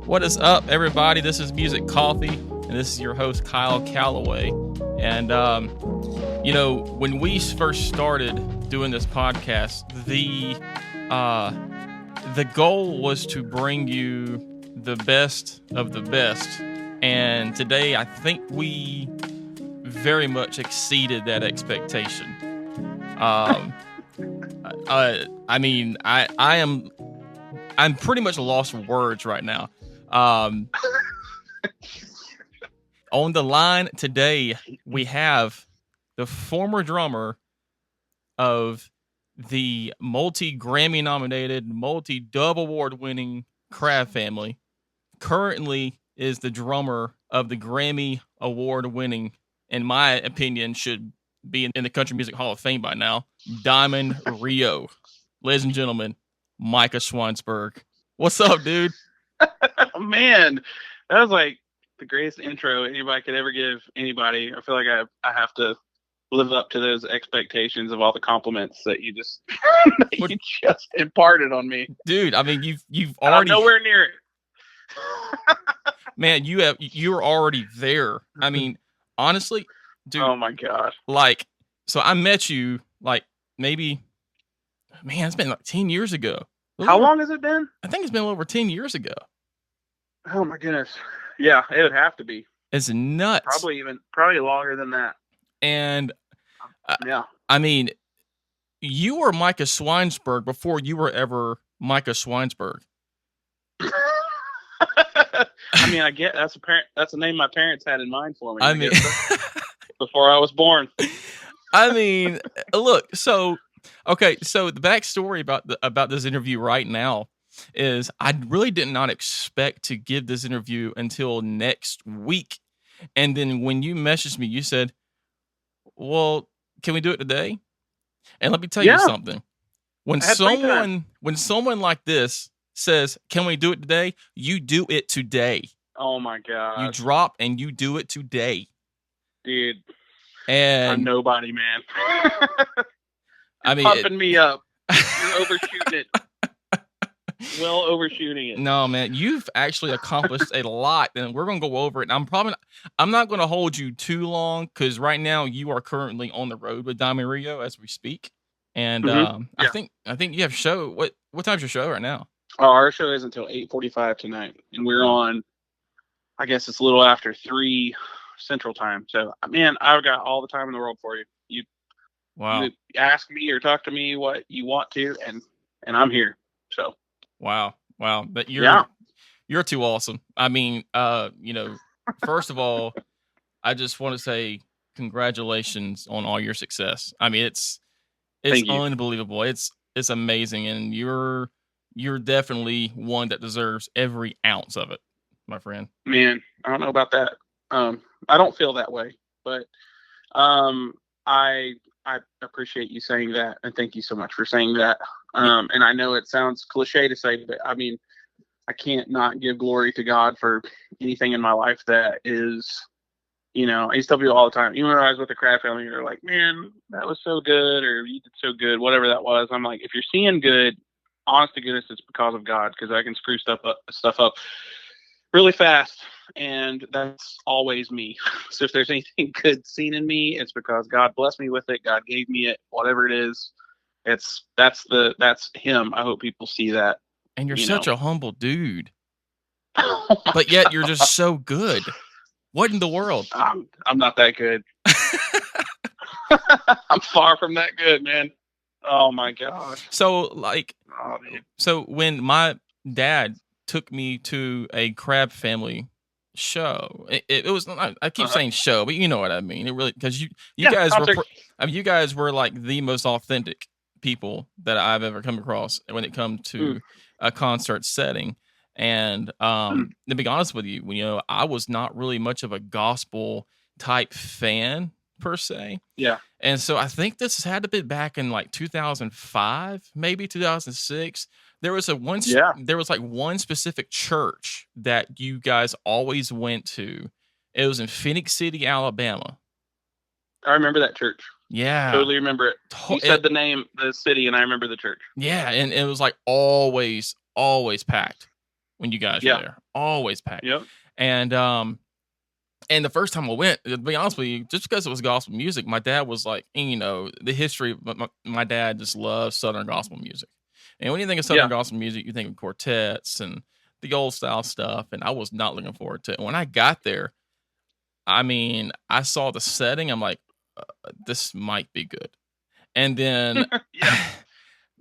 What is up, everybody? This is Musicoffee, and this is your host, Kyle Calloway. And, when we first started doing this podcast, the goal was to bring you the best of the best. And today, I think we very much exceeded that expectation. I'm pretty much lost for words right now. On the line today, we have the former drummer of the multi-Grammy nominated, multi-Dove Award winning Crab family. Currently is the drummer of the Grammy Award winning, in my opinion, should be in the Country Music Hall of Fame by now, Diamond Rio. Ladies and gentlemen, Micah Schweinsberg. What's up, dude? Man, that was like the greatest intro anybody could ever give anybody. I feel like I have to live up to those expectations of all the compliments that you just imparted on me, dude. I mean, you've already nowhere near it. Man, you're already there. I mean, honestly, dude. Oh my gosh! So I met you maybe, man, it's been 10 years ago. How long has it been? I think it's been over 10 years ago. Oh my goodness. Yeah, it would have to be. It's nuts. Probably longer than that. And yeah. I mean, you were Micah Schweinsberg before you were ever Micah Schweinsberg. I mean, I get that's a name my parents had in mind for me. I mean, before I was born. I mean, look, so the backstory about this interview right now is I really did not expect to give this interview until next week. And then when you messaged me, you said, well, can we do it today? And let me tell you something. When someone like this says, can we do it today? You do it today. Oh my God. You drop and you do it today. Dude. And I'm nobody, man. I mean, pumping me up. You're overshooting it. Well, overshooting it. No, man, you've actually accomplished a lot, and we're gonna go over it. And I'm not gonna hold you too long because right now you are currently on the road with Diamond Rio as we speak. And I think you have a show. What time's your show right now? Oh, our show is until 8:45 tonight, and we're on. I guess it's a little after 3 Central Time. So, man, I've got all the time in the world for you. You ask me or talk to me what you want to, and I'm here. So. Wow. But you're too awesome. I mean, first of all, I just want to say congratulations on all your success. I mean, it's unbelievable. It's amazing, and you're definitely one that deserves every ounce of it, my friend. Man, I don't know about that. I don't feel that way, but I appreciate you saying that, and thank you so much for saying that. And I know it sounds cliche to say, but I mean, I can't not give glory to God for anything in my life that is, I used to tell people all the time, even when I was with the Crab family, they're like, man, that was so good, or you did so good, whatever that was. I'm like, if you're seeing good, honest to goodness, it's because of God, because I can screw stuff up really fast, and that's always me. So if there's anything good seen in me, it's because God blessed me with it. God gave me it, whatever it is. That's him. I hope people see that. And you're such a humble dude, but yet you're just so good. What in the world? I'm not that good. I'm far from that good, man. Oh my gosh. So when my dad took me to a Crab family show, it was, I keep saying show, but you know what I mean. It really, because you guys were like the most authentic people that I've ever come across when it comes to a concert setting. And to be honest with you, I was not really much of a gospel type fan per se. Yeah. And so I think this had to be back in like 2005, maybe 2006. There was one specific church that you guys always went to. It was in Phoenix City, Alabama. I remember that church. Yeah. Totally remember it. You said the name, the city, and I remember the church. Yeah, and it was like always packed. when you guys were Yeah. there. Always packed. Yep. And the first time I went, to be honest with you, just because it was gospel music, my dad was like, the history. My dad just loves Southern gospel music, and when you think of Southern Yeah. gospel music, you think of quartets and the old style stuff. And I was not looking forward to it. When I got there, I mean, I saw the setting. I'm like, this might be good. And then, Yeah.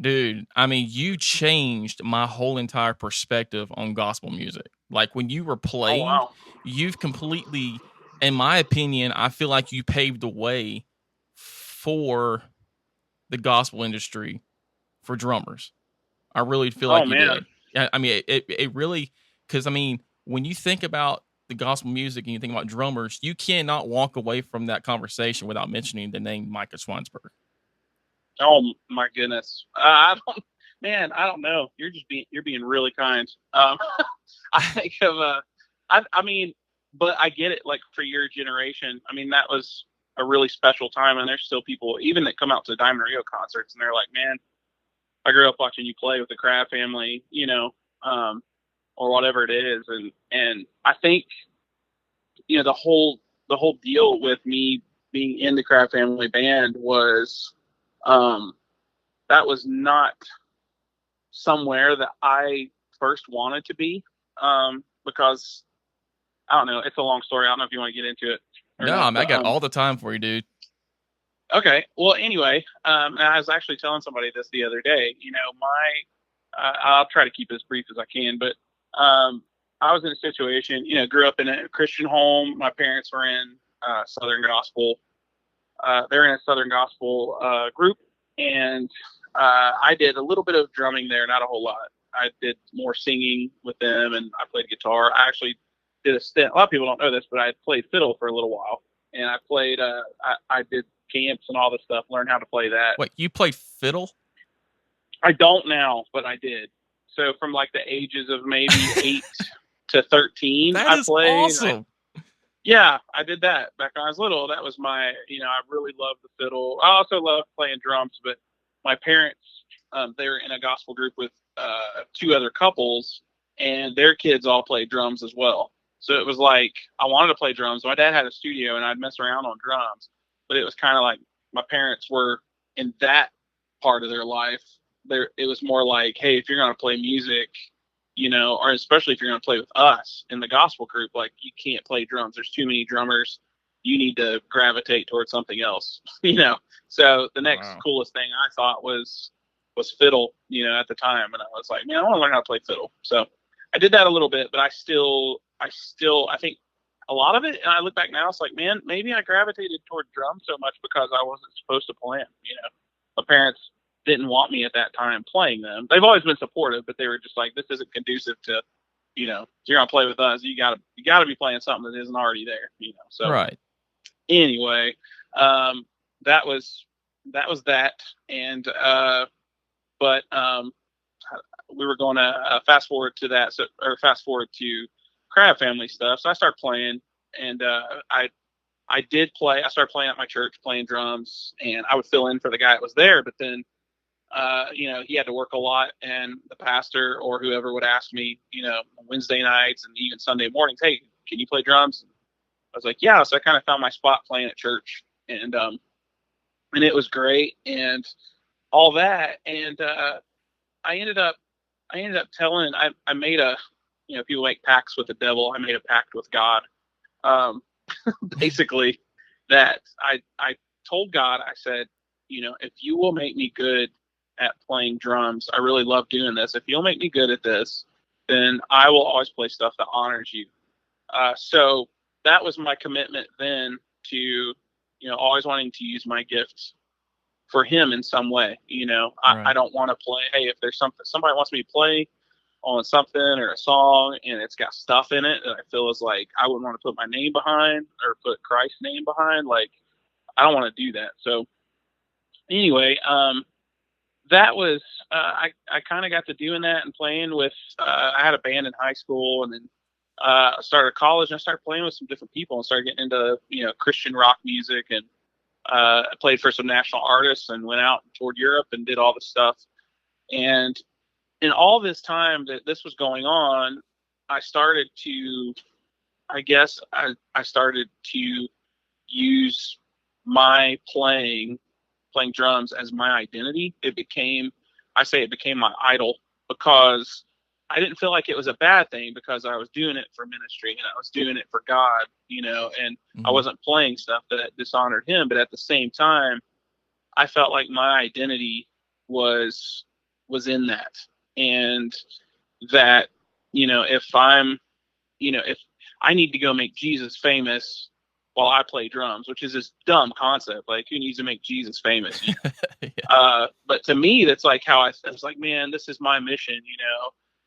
dude, I mean, you changed my whole entire perspective on gospel music. Like when you were Oh playing, wow. you've completely, in my opinion, I feel like you paved the way for the gospel industry for drummers. I really feel Oh like you man. did. Yeah, I mean, it really, because I mean, when you think about the gospel music and you think about drummers, you cannot walk away from that conversation without mentioning the name Micah Schweinsberg. Oh my goodness. I don't know. You're being really kind. I think of I mean, but I get it. Like for your generation, I mean, that was a really special time, and there's still people even that come out to Diamond Rio concerts, and they're like, man, I grew up watching you play with the Crab family, or whatever it is, and I think the whole deal with me being in the Crab family band was um, that was not somewhere that I first wanted to be, because I don't know. It's a long story. I don't know if you want to get into it or No, I not, mean, I but got all the time for you, dude. okay. Well, anyway, and I was actually telling somebody this the other day. I'll try to keep it as brief as I can, but I was in a situation. Grew up in a Christian home. My parents were in Southern Gospel. They're in a Southern Gospel group, and I did a little bit of drumming there, not a whole lot. I did more singing with them, and I played guitar. I actually did a stint. A lot of people don't know this, but I played fiddle for a little while, and I played. I did camps and all this stuff. Learned how to play that. Wait, you played fiddle? I don't now, but I did. So from like the ages of maybe 8 to 13, That I is played. awesome. Yeah, I did that back when I was little. That was I really loved the fiddle. I also loved playing drums, but my parents, they were in a gospel group with two other couples, and their kids all played drums as well. So it was like I wanted to play drums. My dad had a studio, and I'd mess around on drums, but it was kind of like my parents were in that part of their life. It was more like, hey, if you're going to play music, or especially if you're going to play with us in the gospel group, like you can't play drums. There's too many drummers. You need to gravitate towards something else, So the next Wow. coolest thing I thought was fiddle, at the time. And I was like, man, I want to learn how to play fiddle. So I did that a little bit, but I think a lot of it, and I look back now, it's like, man, maybe I gravitated toward drums so much because I wasn't supposed to play them. My parents didn't want me at that time playing them. They've always been supportive, but they were just like, this isn't conducive to, if you're gonna play with us, you gotta be playing something that isn't already there. So Right. anyway, that was that, and but we were going to fast forward to that, or fast forward to Crab Family stuff. So I started playing, and I did play. I started playing at my church, playing drums, and I would fill in for the guy that was there. But then, he had to work a lot, and the pastor or whoever would ask me, Wednesday nights and even Sunday mornings, hey, can you play drums? I was like, yeah. So I kind of found my spot playing at church, and it was great, and all that, and I ended up, telling. I made people make pacts with the devil. I made a pact with God. Um, Basically, that I told God, I said, if you will make me good at playing drums, I really love doing this. If you'll make me good at this, then I will always play stuff that honors you. So that was my commitment then to, always wanting to use my gifts for Him in some way. I Right. don't want to play. Hey, if there's somebody wants me to play on something or a song and it's got stuff in it that I feel is like I wouldn't want to put my name behind or put Christ's name behind, like I don't want to do that. So anyway, that was I kind of got to doing that and playing with. I had a band in high school, and then I started college, and I started playing with some different people and started getting into Christian rock music, and I played for some national artists and went out and toured Europe and did all this stuff. And in all this time that this was going on, I started to, I guess I started to use my playing drums as my identity. It became my idol because I didn't feel like it was a bad thing because I was doing it for ministry and I was doing it for God, and I Mm-hmm. wasn't playing stuff that dishonored him. But at the same time, I felt like my identity was in that. And that, if if I need to go make Jesus famous while I play drums, which is this dumb concept. Like, who needs to make Jesus famous? Yeah. But to me, that's like how I was like, man, this is my mission.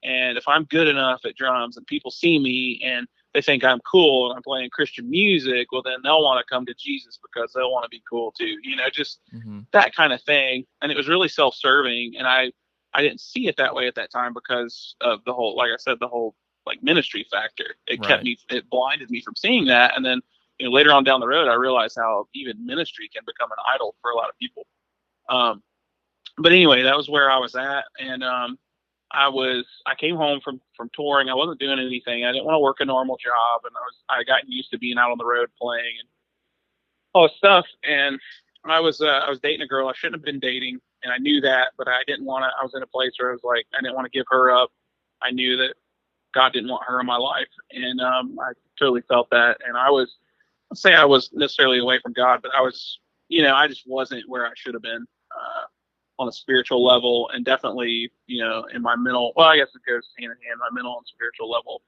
And if I'm good enough at drums and people see me and they think I'm cool and I'm playing Christian music, well, then they'll want to come to Jesus because they'll want to be cool too. Just Mm-hmm. that kind of thing. And it was really self-serving. And I didn't see it that way at that time because of the whole, like I said, the whole like ministry factor. Right. It blinded me from seeing that. And then, later on down the road, I realized how even ministry can become an idol for a lot of people. Um, but anyway, that was where I was at, and I came home from touring. I wasn't doing anything. I didn't want to work a normal job, and I got used to being out on the road playing and all this stuff. And I was dating a girl I shouldn't have been dating, and I knew that, but I didn't want to. I was in a place where I was like, I didn't want to give her up. I knew that God didn't want her in my life, and I totally felt that. And let's say I was necessarily away from God, but I was, I just wasn't where I should have been. On a spiritual level, and definitely, in my mental, well, I guess it goes hand in hand. My mental and spiritual level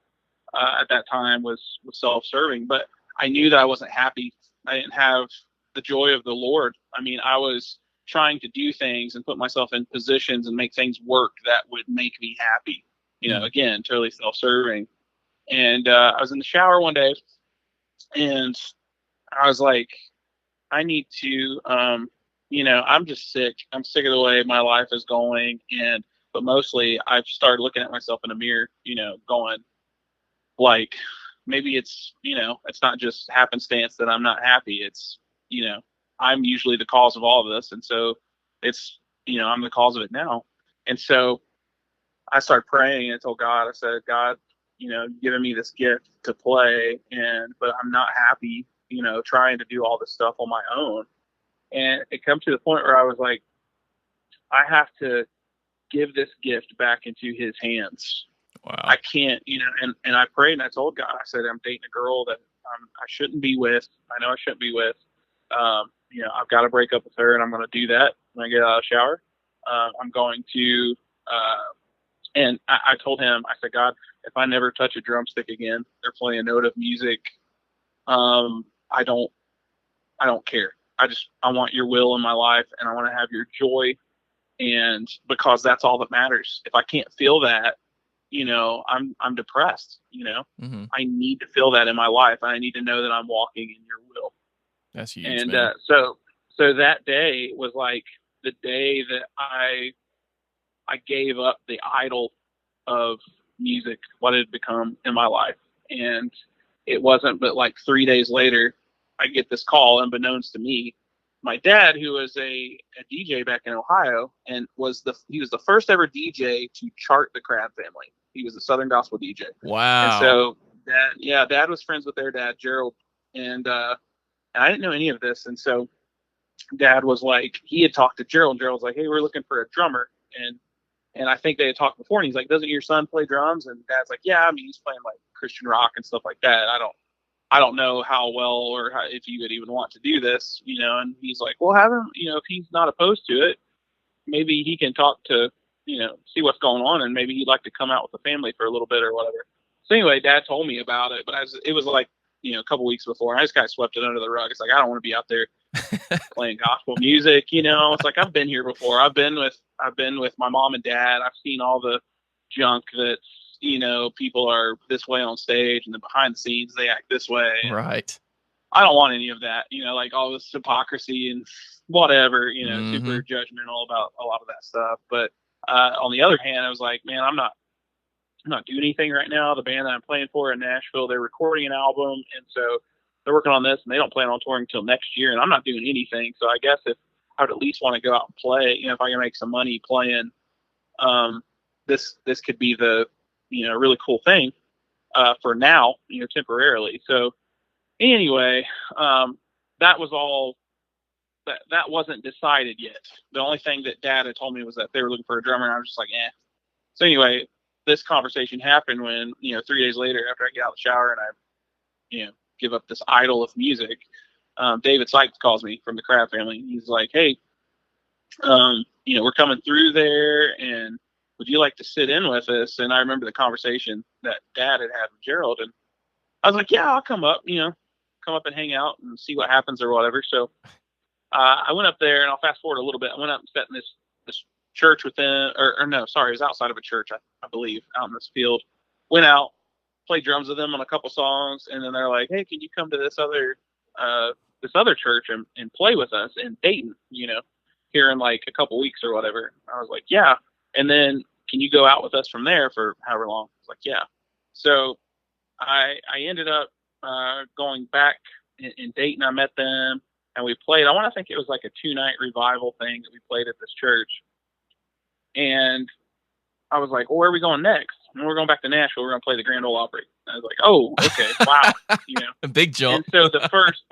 at that time was self-serving, but I knew that I wasn't happy. I didn't have the joy of the Lord. I mean, I was trying to do things and put myself in positions and make things work that would make me happy. Mm. Again, totally self-serving. And I was in the shower one day, and I was like, I need to, I'm just sick. I'm sick of the way my life is going. But mostly I've started looking at myself in the mirror, going like, maybe it's not just happenstance that I'm not happy. It's, I'm usually the cause of all of this. And so it's, I'm the cause of it now. And so I started praying and I told God, I said, God, you've given me this gift to play, but I'm not happy, trying to do all this stuff on my own. And it come to the point where I was like, I have to give this gift back into his hands. I Wow. can't, and I prayed and I told God, I said, I'm dating a girl that I shouldn't be with. I know I shouldn't be with. I've got to break up with her, and I'm going to do that when I get out of the shower. I'm going to, and I told him, I said, God, if I never touch a drumstick again or play a note of music, um, I don't, I don't care. I want your will in my life, and I want to have your joy. And because that's all that matters. If I can't feel that, I'm depressed. Mm-hmm. I need to feel that in my life. I need to know that I'm walking in your will. That's huge, And man. so that day was like the day that I gave up the idol of music, what it had become in my life. And it wasn't but like 3 days later, I get this call unbeknownst to me. My dad, who was a DJ back in Ohio, and he was the first ever DJ to chart the Crab family. He was a Southern gospel DJ. And Wow. so dad was friends with their dad, Gerald, and I didn't know any of this. And so dad was like, he had talked to Gerald. Gerald was like, hey, we're looking for a drummer. And I think they had talked before, and he's like, doesn't your son play drums? And dad's like, yeah, I mean, he's playing like Christian rock and stuff like that. I don't know how well or if you would even want to do this, And he's like, well, have him, if he's not opposed to it, maybe he can talk to, see what's going on, and maybe he'd like to come out with the family for a little bit or whatever. So anyway, dad told me about it, but it was like, a couple weeks before, and I just kind of swept it under the rug. It's like, I don't want to be out there playing gospel music. It's like, I've been here before. I've been with my mom and dad. I've seen all the junk that's, people are this way on stage, and then behind the scenes they act this way. Right. I don't want any of that, like all this hypocrisy and whatever, Mm-hmm. super judgmental about a lot of that stuff. But on the other hand, I was like, man, I'm not doing anything right now. The band that I'm playing for in Nashville, they're recording an album, and so they're working on this, and they don't plan on touring until next year, and I'm not doing anything. So I guess if I would at least want to go out and play, if I can make some money playing, this could be the really cool thing. for now, temporarily. So anyway, that was all. That wasn't decided yet. The only thing that Dad had told me was that they were looking for a drummer, and I was just like, eh. So anyway, this conversation happened when 3 days later, after I get out of the shower and I give up this idol of music, David Sykes calls me from the Crab family. He's like, hey, we're coming through there, and would you like to sit in with us? And I remember the conversation that Dad had with Gerald, and I was like, yeah, I'll come up, come up and hang out and see what happens or whatever. So I went up there, and I'll fast forward a little bit. I went up and sat in this church within, or no, sorry, it was outside of a church, I believe, out in this field. Went out, played drums with them on a couple songs, and then they're like, hey, can you come to this other church and play with us in Dayton, here in like a couple weeks or whatever. I was like, yeah. And then can you go out with us from there for however long? I was like, yeah. So I ended up going back in Dayton. I met them, and we played. I think it was like a 2-night revival thing that we played at this church. And I was like, well, where are we going next? And we're going back to Nashville. We're going to play the Grand Ole Opry. I was like, oh, okay, wow, A big jump. And so the first,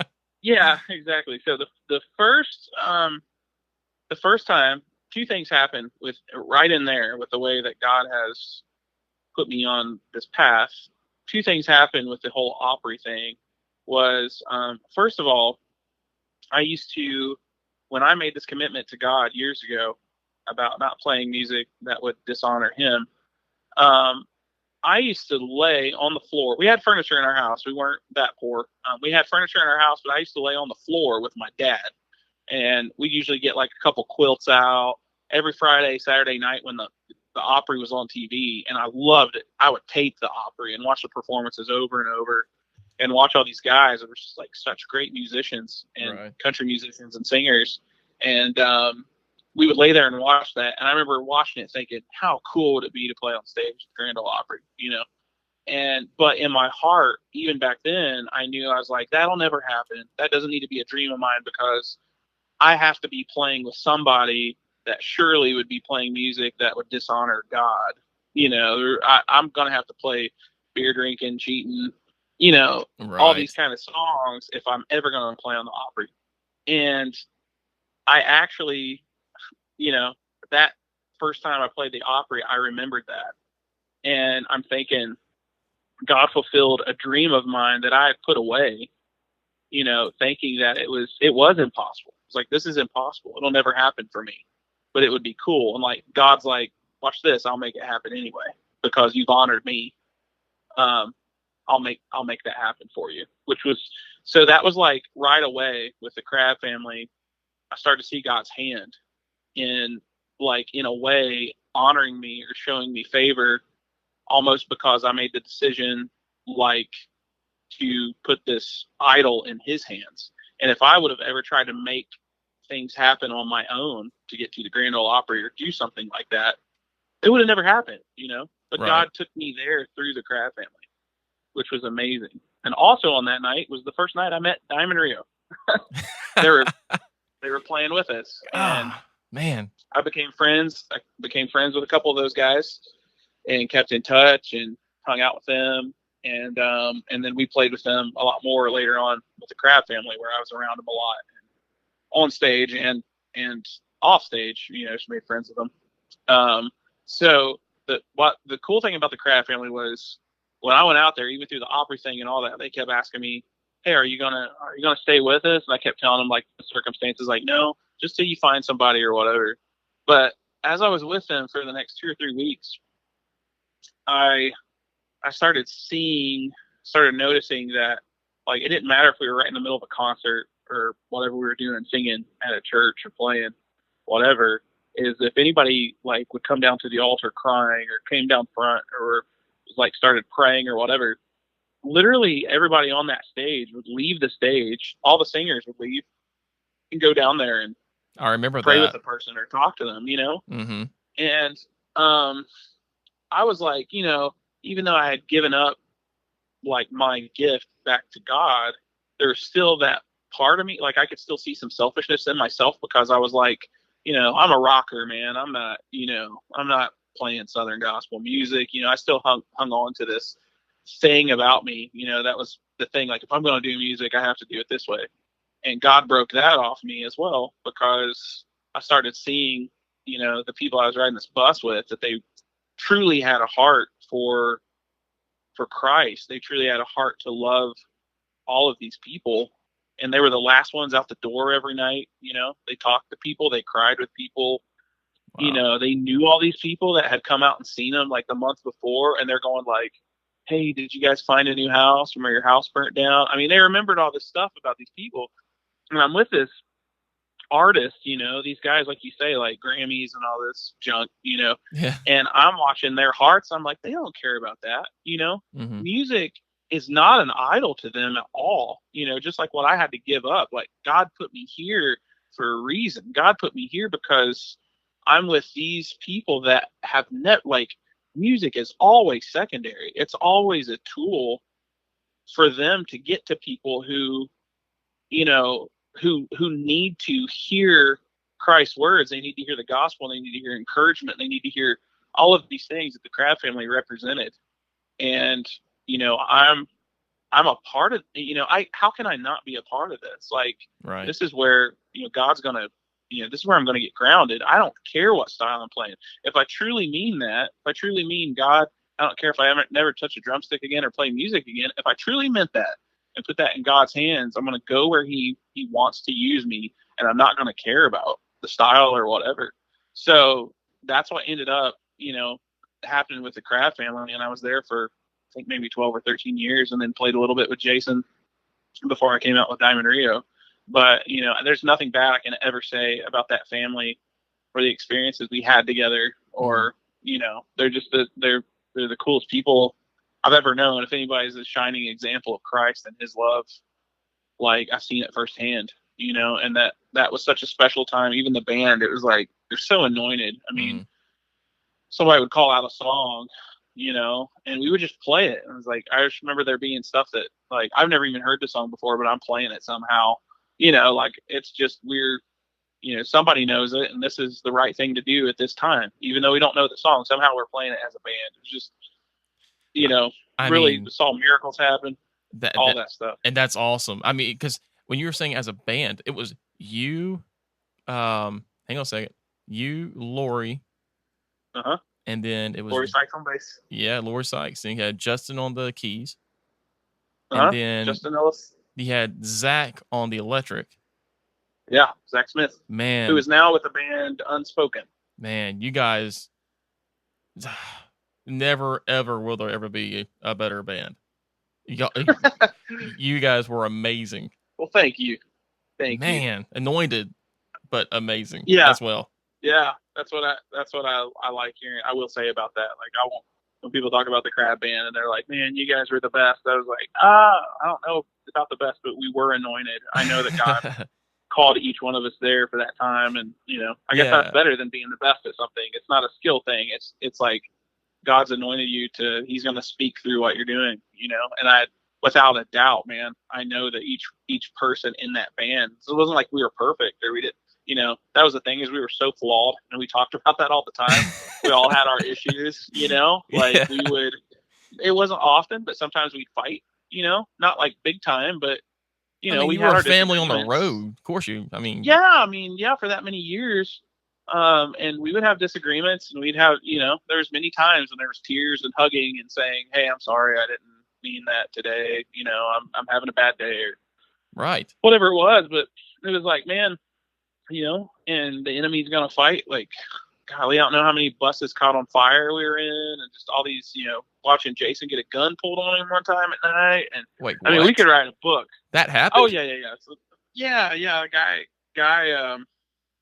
yeah, exactly. So the first time, two things happened with right in there with the way that God has put me on this path. Two things happened with the whole Opry thing. Was first of all, I used to, when I made this commitment to God years ago about not playing music that would dishonor Him, I used to lay on the floor. We had furniture in our house. We weren't that poor. We had furniture in our house, but I used to lay on the floor with my dad. And we usually get like a couple quilts out every Friday, Saturday night when the Opry was on TV. And I loved it. I would tape the Opry and watch the performances over and over and watch all these guys that were just like such great musicians and country musicians and singers. And we would lay there and watch that. And I remember watching it thinking, how cool would it be to play on stage with Grand Ole Opry, but in my heart, even back then, I knew, I was like, that'll never happen. That doesn't need to be a dream of mine, because I have to be playing with somebody that surely would be playing music that would dishonor God. I'm going to have to play beer drinking, cheating, all these kind of songs if I'm ever going to play on the Opry. And I actually, that first time I played the Opry, I remembered that. And I'm thinking, God fulfilled a dream of mine that I had put away, thinking that it was impossible. It's like, this is impossible. It'll never happen for me, but it would be cool. And like, God's like, watch this. I'll make it happen anyway, because you've honored me. I'll make that happen for you, so that was like right away with the Crab family. I started to see God's hand in a way honoring me or showing me favor, almost because I made the decision to put this idol in His hands. And if I would have ever tried to make things happen on my own to get to the Grand Ole Opry or do something like that, it would have never happened, but God took me there through the Crab family, which was amazing. And also on that night was the first night I met Diamond Rio. they were playing with us, and man, I became friends. With a couple of those guys, and kept in touch and hung out with them. And then we played with them a lot more later on with the Crab family, where I was around them a lot, on stage and off stage. Just made friends with them. So the cool thing about the Crab family was, when I went out there, even through the Opry thing and all that, they kept asking me, hey, are you gonna stay with us? And I kept telling them like the circumstances, like, no, just till you find somebody or whatever. But as I was with them for the next 2 or 3 weeks, I started noticing that, like, it didn't matter if we were right in the middle of a concert or whatever we were doing, singing at a church or playing, whatever, is if anybody like would come down to the altar crying or came down front or like started praying or whatever, literally everybody on that stage would leave the stage. All the singers would leave and go down there and I remember pray that. with the person or talk to them, Mm-hmm. And I was like, even though I had given up like my gift back to God, there's still that part of me, like I could still see some selfishness in myself, because I was like, I'm a rocker, man. I'm not playing Southern gospel music. I still hung on to this thing about me. That was the thing. Like, if I'm going to do music, I have to do it this way. And God broke that off me as well, because I started seeing, the people I was riding this bus with, that they truly had a heart for Christ. They truly had a heart to love all of these people. And they were the last ones out the door every night. They talked to people, they cried with people. Wow. They knew all these people that had come out and seen them like the month before, and they're going like, "Hey, did you guys find a new house from where your house burnt down?" I mean, they remembered all this stuff about these people. And I'm with this artist, these guys, like you say, like Grammys and all this junk, Yeah. and I'm watching their hearts. I'm like, they don't care about that. Mm-hmm. Music is not an idol to them at all. Just like what I had to give up. Like, God put me here for a reason. God put me here because I'm with these people that have like, music is always secondary. It's always a tool for them to get to people who, you know, who need to hear Christ's words. They need to hear the gospel. They need to hear encouragement. They need to hear all of these things that the Crab family represented. And I'm a part of. How can I not be a part of this? Like, Right. this is where God's gonna. This is where I'm going to get grounded. I don't care what style I'm playing. If I truly mean that, if I truly mean God, I don't care if I ever never touch a drumstick again or play music again. If I truly meant that and put that in God's hands, I'm going to go where He wants to use me, and I'm not going to care about the style or whatever. So that's what ended up, happening with the Crab family, and I was there for I think maybe 12 or 13 years, and then played a little bit with Jason before I came out with Diamond Rio. But there's nothing bad I can ever say about that family or the experiences we had together. Or they're just they're the coolest people I've ever known. If anybody's a shining example of Christ and His love, like, I've seen it firsthand. And that was such a special time. Even the band, it was like they're so anointed. I mean, somebody would call out a song, and we would just play it. And it was like, I just remember there being stuff that, like, I've never even heard the song before, but I'm playing it somehow. Like, it's just weird. Somebody knows it, and this is the right thing to do at this time, even though we don't know the song. Somehow we're playing it as a band. It's just, I really mean, saw miracles happen, all that that stuff. and that's awesome. I mean, because when you were saying as a band, it was you. Hang on a second. You, Lori, Uh huh. and then it was Lori Sykes on bass. yeah, Lori Sykes. And you had Justin on the keys, Uh and huh. then Justin Ellis. you had Zach on the electric. Yeah, Zach Smith, who Man, is now with the band Unspoken. man, you guys never ever will there ever be a better band. You guys were amazing. Well, thank you. Thank you. Man, anointed, but amazing Yeah. as well. Yeah, that's what I like hearing. I will say about that. Like, I won't, when people talk about the Crab band and they're like, "Man, you guys were the best." I was like, I don't know about the best, but we were anointed. I know that God called each one of us there for that time, and I guess that's better than being the best at something. It's not a skill thing. It's like God's anointed you to. He's going to speak through what you're doing. And without a doubt, man, I know that each person in that band. So it wasn't like we were perfect or we did. That was the thing, is we were so flawed, and we talked about that all the time. We all had our issues, like Yeah. we would, it wasn't often, but sometimes we'd fight, not like big time, but I mean, we you had were a our family on the disagreements. road. Of course you. I mean, Yeah, for that many years. And we would have disagreements, and we'd have, there's many times when there was tears and hugging and saying, "Hey, I'm sorry, I didn't mean that today. I'm having a bad day," or right. whatever it was. But it was like, man, and the enemy's gonna fight. Like, golly, I don't know how many buses caught on fire we were in, and just all these, watching Jason get a gun pulled on him one time at night. And Wait, I mean, we what? could write a book. That Oh happened? yeah. So, yeah. A guy,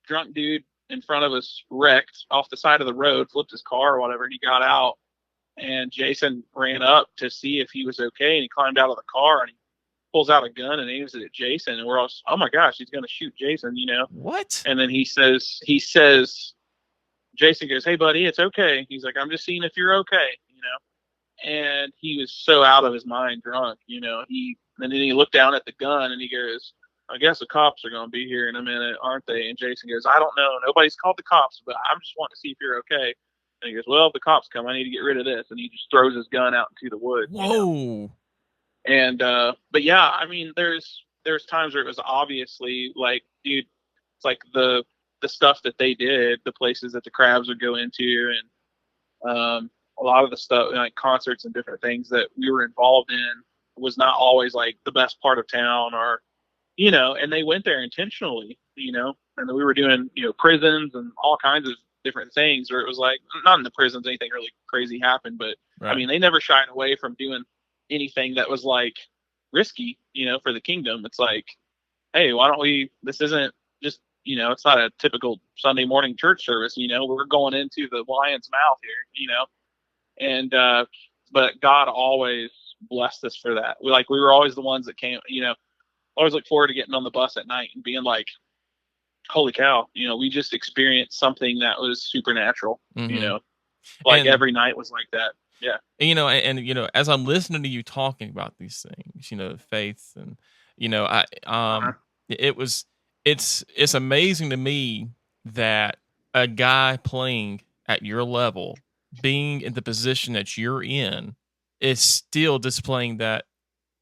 drunk dude in front of us wrecked off the side of the road, flipped his car or whatever, and he got out. And Jason ran up to see if he was okay, and he climbed out of the car, and he pulls out a gun and aims it at Jason, and we're all, "Oh my gosh, he's going to shoot Jason," What? And then he says, Jason goes, "Hey buddy, it's okay." He's like, "I'm just seeing if you're okay," And he was so out of his mind, drunk, and then he looked down at the gun and he goes, "I guess the cops are going to be here in a minute, aren't they?" And Jason goes, "I don't know. Nobody's called the cops, but I'm just wanting to see if you're okay." And he goes, well, if the cops come, I need to get rid of this. And he just throws his gun out into the woods, you know? Whoa. And, but yeah, I mean, there's times where it was obviously like, dude, it's like the stuff that they did, the places that the crabs would go into, and a lot of the stuff like concerts and different things that we were involved in was not always like the best part of town, or you know, and they went there intentionally, you know, and we were doing, you know, prisons and all kinds of different things where it was like, not in the prisons anything really crazy happened, but I Right. mean, they never shied away from doing anything that was like risky, you know, for the kingdom. It's like, hey, why don't we, this isn't just, you know, it's not a typical Sunday morning church service, you know, we're going into the lion's mouth here, you know, and, but God always blessed us for that. We were always the ones that came, you know, always look forward to getting on the bus at night and being like, holy cow, you know, we just experienced something that was supernatural, you Mm-hmm. know, like And every night was like that. Yeah. you know, you know, as I'm listening to you talking about these things, you know, faith, and you know, Uh-huh. it was it's amazing to me that a guy playing at your level, being in the position that you're in, is still displaying that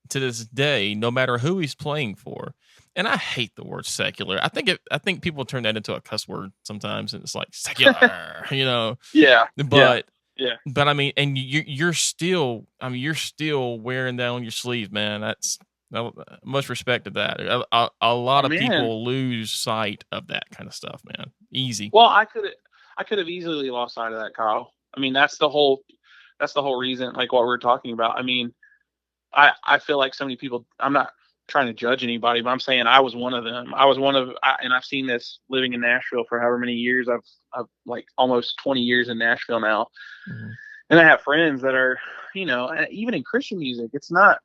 to this day, no matter who he's playing for. And I hate the word secular. I think people turn that into a cuss word sometimes, and it's like secular, you know. Yeah. Yeah. But Yeah. I mean, and you're still, I mean, you're still wearing that on your sleeve, man. That's much respect to that. A Oh lot of man. people lose sight of that kind of stuff, man. Easy. Well, I could have easily lost sight of that, Kyle. I mean, that's the whole reason, like what we're talking about. I mean, I feel like so many people, I'm not trying to judge anybody, but I'm saying I was one of them. I was one of, and I've seen this living in Nashville for however many years. I've like almost 20 years in Nashville now. Mm-hmm. And I have friends that are, you know, even in Christian music, it's not,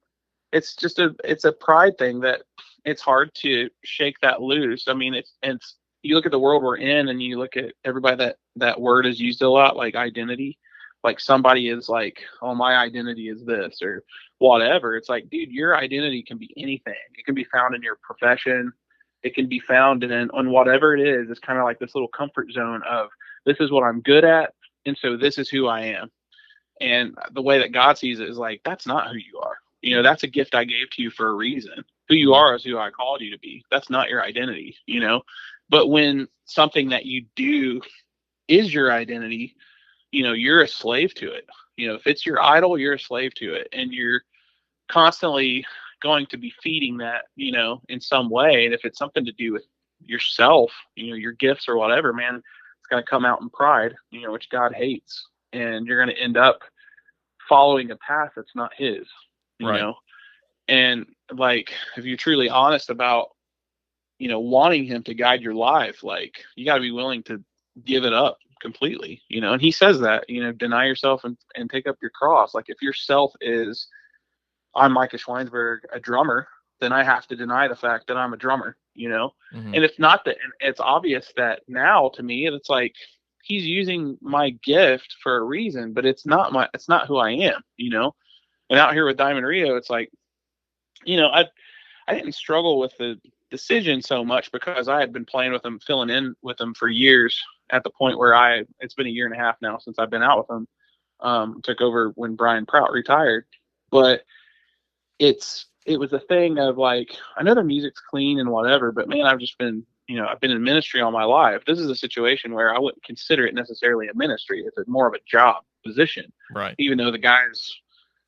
it's just it's a pride thing that it's hard to shake that loose. I mean, it's, you look at the world we're in and you look at everybody that word is used a lot, like identity, like somebody is like, oh, my identity is this or whatever. It's like, dude, your identity can be anything. It can be found in your profession. It can be found in on whatever it is. It's kind of like this little comfort zone of this is what I'm good at. And so this is who I am. And the way that God sees it is like, that's not who you are. You know, that's a gift I gave to you for a reason. Who you Mm-hmm. are is who I called you to be. That's not your identity, you know? But when something that you do is your identity, you know, you're a slave to it. You know, if it's your idol, you're a slave to it. And you're constantly going to be feeding that, you know, in some way. And if it's something to do with yourself, you know, your gifts or whatever, man, it's going to come out in pride, you know, which God hates. And you're going to end up following a path that's not his, you Right. know? And like, if you're truly honest about, you know, wanting him to guide your life, like you got to be willing to give it up completely, you know? And he says that, you know, deny yourself and take up your cross. Like if your self is, I'm Micah Schweinsberg, a drummer, then I have to deny the fact that I'm a drummer, you know? Mm-hmm. And it's not that, it's obvious that now to me, it's like, he's using my gift for a reason, but it's not who I am, you know? And out here with Diamond Rio, it's like, you know, I didn't struggle with the decision so much because I had been playing with them, filling in with them for years at the point where it's been a year and a half now since I've been out with them. Took over when Brian Prout retired, but it was a thing of like, I know the music's clean and whatever, but man, I've just been, you know, I've been in ministry all my life. This is a situation where I wouldn't consider it necessarily a ministry. It's more of a job position, Right. even though the guys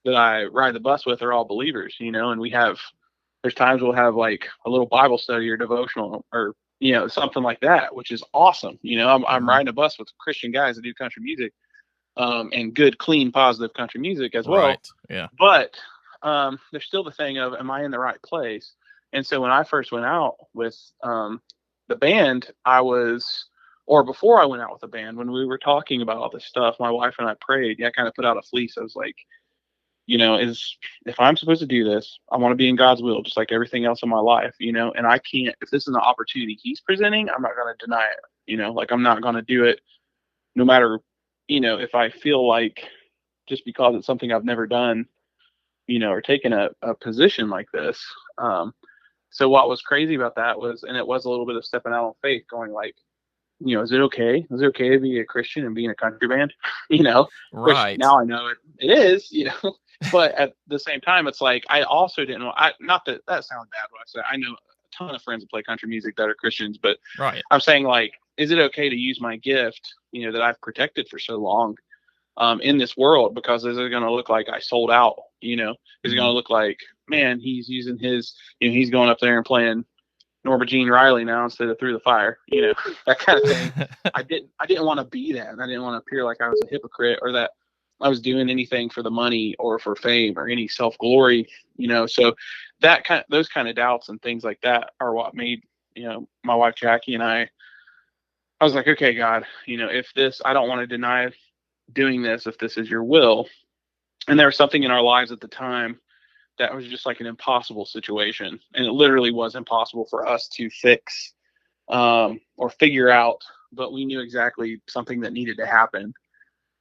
that I ride the bus with are all believers, you know, and there's times we'll have like a little Bible study or devotional or, you know, something like that, which is awesome. You know, I'm Mm-hmm. riding a bus with Christian guys that do country music, and good, clean, positive country music as well. Right. Yeah. But there's still the thing of, am I in the right place? And so when I first went out with the band, or before I went out with the band, when we were talking about all this stuff, my wife and I prayed. Yeah, I kind of put out a fleece. I was like, you know, if I'm supposed to do this, I want to be in God's will, just like everything else in my life, you know, and I can't, if this is an opportunity he's presenting, I'm not going to deny it, you know, like I'm not going to do it no matter, you know, if I feel like just because it's something I've never done, you know, or taken a position like this. So what was crazy about that was, and it was a little bit of stepping out on faith, going like, Is it okay? Is it okay to be a Christian and be in a country band? Which Right. now I know it is, but at the same time, it's like, I also didn't, not that that sounds bad what I said. I know a ton of friends that play country music that are Christians, but Right. I'm saying, like, is it okay to use my gift, that I've protected for so long, in this world? Because is it going to look like I sold out? Is it going Mhm. to look like, man, he's using his, he's going up there and playing Norma Jean Riley now instead of Through the Fire, that kind of thing. I didn't want to be that. I didn't want to appear like I was a hypocrite, or that I was doing anything for the money or for fame or any self glory, So those kind of doubts and things like that are what made, my wife Jackie and I was like, okay, God, if this, I don't want to deny doing this if this is your will. And there was something in our lives at the time that was just like an impossible situation. And it literally was impossible for us to fix, or figure out, but we knew exactly something that needed to happen.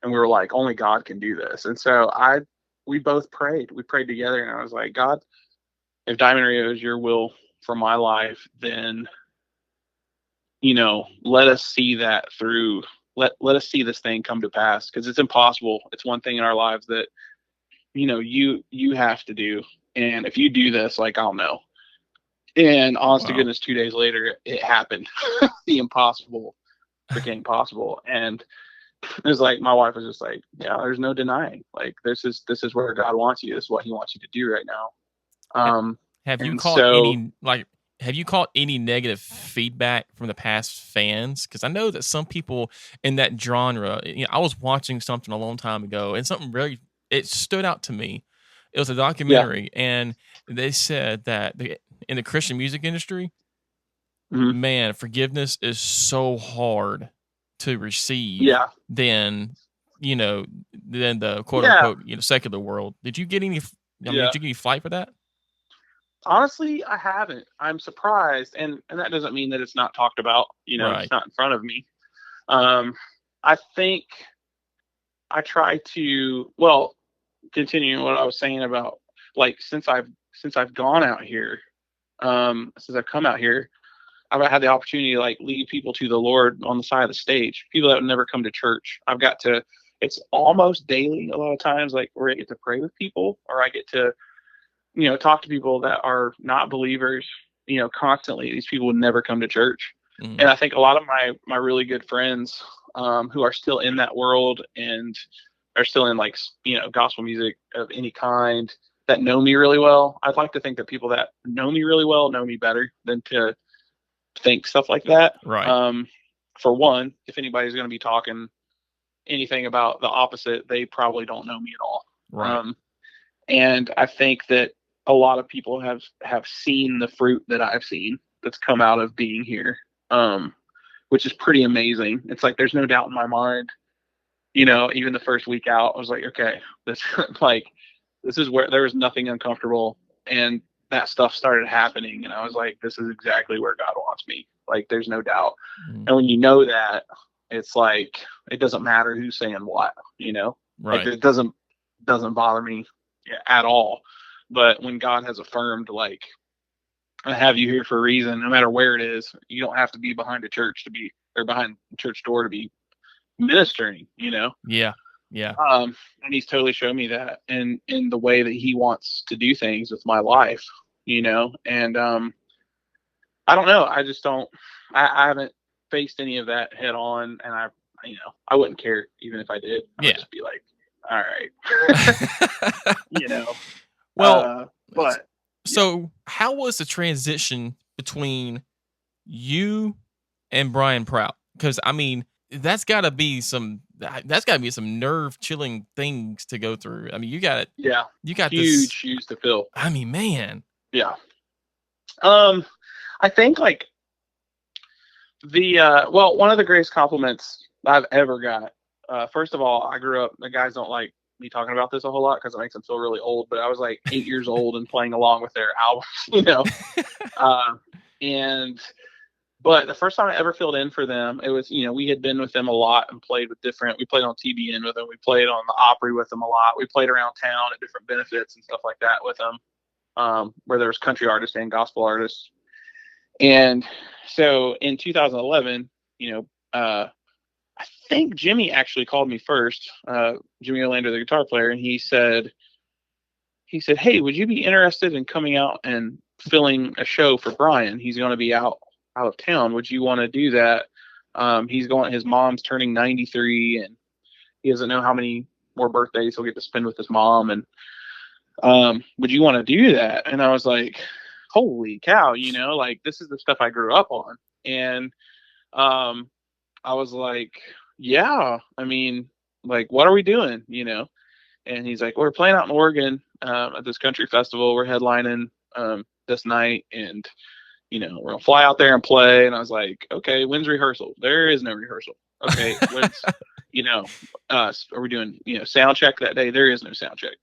And we were like, only God can do this. And so we both prayed. We prayed together, and I was like, God, if Diamond Rio is your will for my life, then, let us see that through. Let us see this thing come to pass, because it's impossible. It's one thing in our lives that, you have to do. And if you do this, like, I'll know. And honest to Wow. goodness, 2 days later, it happened. The impossible became possible. And it was like, my wife was just like, yeah, there's no denying. Like, this is where God wants you. This is what He wants you to do right now. Ha- Um, Have you and caught so, any like have you caught any negative feedback from the past fans? Because I know that some people in that genre. I was watching something a long time ago, and something really it stood out to me. It was a yeah, documentary, and they said that in the Christian music industry, mhm, man, forgiveness is so hard to receive yeah, than you know than the quote yeah, unquote secular world. Did you get any? I mean, yeah. did you get any flight for that? Honestly, I haven't. I'm surprised, and that doesn't mean that it's not talked about. It's Right. not in front of me. Um, I think I try to, well, continuing what I was saying about, like, since I've gone out here, since I've come out here, I've had the opportunity to, like, lead people to the Lord on the side of the stage. People that would never come to church. I've got to. It's almost daily a lot of times, like, where I get to pray with people, or I get to, talk to people that are not believers. Constantly. These people would never come to church, Mhm. and I think a lot of my really good friends, who are still in that world and are still in, like, gospel music of any kind, that know me really well. I'd like to think that people that know me really well know me better than to think stuff like that. Right. For one, if anybody's going to be talking anything about the opposite, they probably don't know me at all. Right. Um, and I think that a lot of people have seen the fruit that I've seen that's come out of being here, which is pretty amazing. It's like, there's no doubt in my mind. Even the first week out, I was like, okay, this like this is where there was nothing uncomfortable, and that stuff started happening, and I was like, this is exactly where God wants me. Like, there's no doubt. Mhm. And when you know that, it's like, it doesn't matter who's saying what, like, Right. it doesn't bother me at all. But when God has affirmed, like, I have you here for a reason, no matter where it is, you don't have to be behind a church to be, or behind a church door to be ministering. Yeah. Yeah. And He's totally shown me that in the way that He wants to do things with my life. And I don't know. I just don't. I haven't faced any of that head on, and I wouldn't care even if I did. I would Yeah. just be like, all right, you know. Well, s- But yeah, so how was the transition between you and Brian Prout? Because I mean, that's got to be some nerve chilling things to go through. I mean, yeah, you got huge this. shoes to fill. I mean, man. Yeah. I think, like, one of the greatest compliments I've ever got. First of all, I grew up. The guys don't like me talking about this a whole lot because it makes them feel really old. But I was like 8 years old and playing along with their albums, Uh, and but the first time I ever filled in for them, it was, we had been with them a lot and played with different. We played on TBN with them. We played on the Opry with them a lot. We played around town at different benefits and stuff like that with them, where there was country artists and gospel artists. And so in 2011, I think Jimmy actually called me first, Jimmy Orlando, the guitar player, and he said, "Hey, would you be interested in coming out and filling a show for Brian? He's going to be out of town. Would you want to do that? His mom's turning 93, and he doesn't know how many more birthdays he'll get to spend with his mom. And would you want to do that?" And I was like, "Holy cow, like this is the stuff I grew up on." And I was like, "Yeah, I mean, like, what are we doing?" And he's like, "We're playing out in Oregon at this country festival. We're headlining this night, and we're gonna fly out there and play." And I was like, "Okay, when's rehearsal?" "There is no rehearsal." "Okay, when's are we doing sound check that day?" "There is no sound check."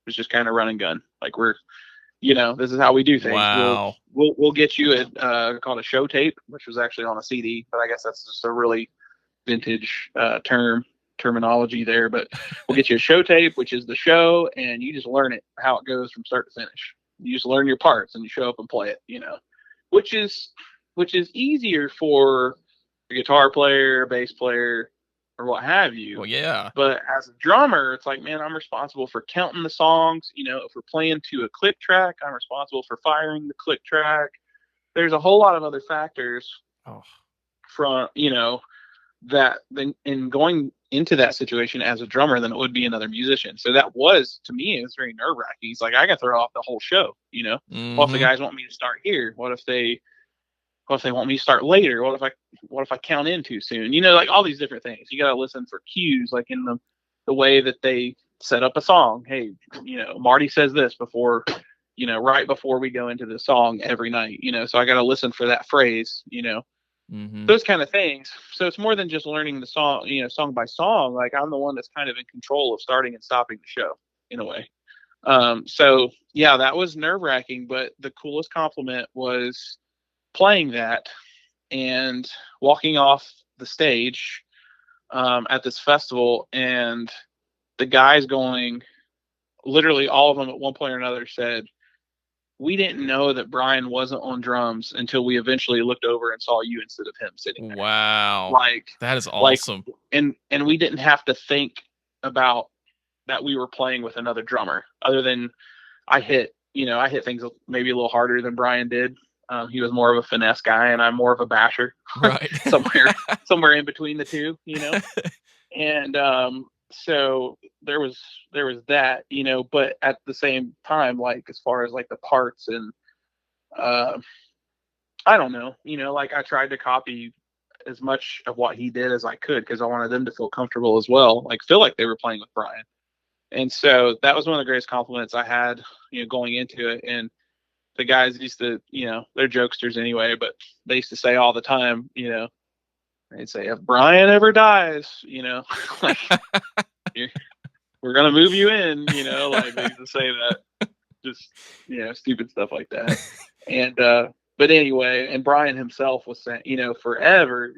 It's just kind of run and gun. Like this is how we do things. Wow. We'll get you called a show tape, which was actually on a CD, but I guess that's just a really vintage terminology there. But we'll get you a show tape, which is the show, and you just learn it, how it goes from start to finish. You just learn your parts and you show up and play it, which is easier for a guitar player, a bass player, or what have you. Well, yeah. But as a drummer, it's like, man, I'm responsible for counting the songs. If we're playing to a click track, I'm responsible for firing the click track. There's a whole lot of other factors from, that then in going into that situation as a drummer than it would be another musician. So that was, to me, it was very nerve wracking. He's like, I got to throw off the whole show. Mm-hmm. What if the guys want me to start here? What if they want me to start later? What if I count in too soon? Like all these different things. You got to listen for cues, like in the way that they set up a song. Hey, Marty says this before, right before we go into the song every night, so I got to listen for that phrase, Mm-hmm. those kind of things. So it's more than just learning the song, song by song. Like I'm the one that's kind of in control of starting and stopping the show in a way. So yeah, that was nerve wracking, but the coolest compliment was playing that and walking off the stage at this festival, and the guys going, literally all of them at one point or another said, "We didn't know that Brian wasn't on drums until we eventually looked over and saw you instead of him sitting there." Wow. Like that is awesome. And we didn't have to think about that we were playing with another drummer, other than I hit things maybe a little harder than Brian did. He was more of a finesse guy, and I'm more of a basher. Right. somewhere in between the two, And so there was that, but at the same time, like as far as like the parts and I don't know, like I tried to copy as much of what he did as I could because I wanted them to feel comfortable as well, like feel like they were playing with Brian. And so that was one of the greatest compliments I had, going into it. And the guys used to, they're jokesters anyway, but they used to say all the time, they'd say, "If Brian ever dies, like, we're going to move you in," like they used to say that, just, stupid stuff like that. And, but anyway, and Brian himself was saying, forever,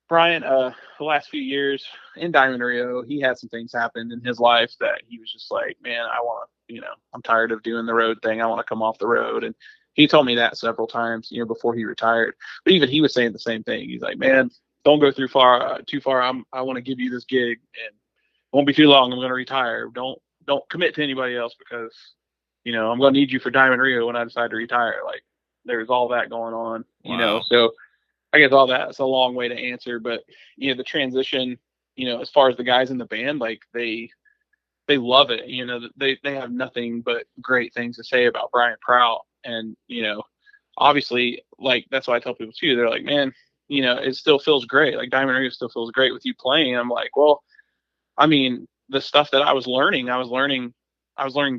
Brian, the last few years in Diamond Rio, he had some things happen in his life that he was just like, "Man, I want to, I'm tired of doing the road thing. I want to come off the road." And he told me that several times, before he retired. But even he was saying the same thing. He's like, "Man, don't go too far. I want to give you this gig, and it won't be too long. I'm going to retire. Don't commit to anybody else because, I'm going to need you for Diamond Rio when I decide to retire." Like there's all that going on, Wow. So I guess all that's a long way to answer, but the transition, as far as the guys in the band, like they love it. They have nothing but great things to say about Brian Prout, and obviously, like that's why I tell people too. They're like, "Man, it still feels great. Like Diamond Rio still feels great with you playing." I'm like, well, I mean, the stuff that I was learning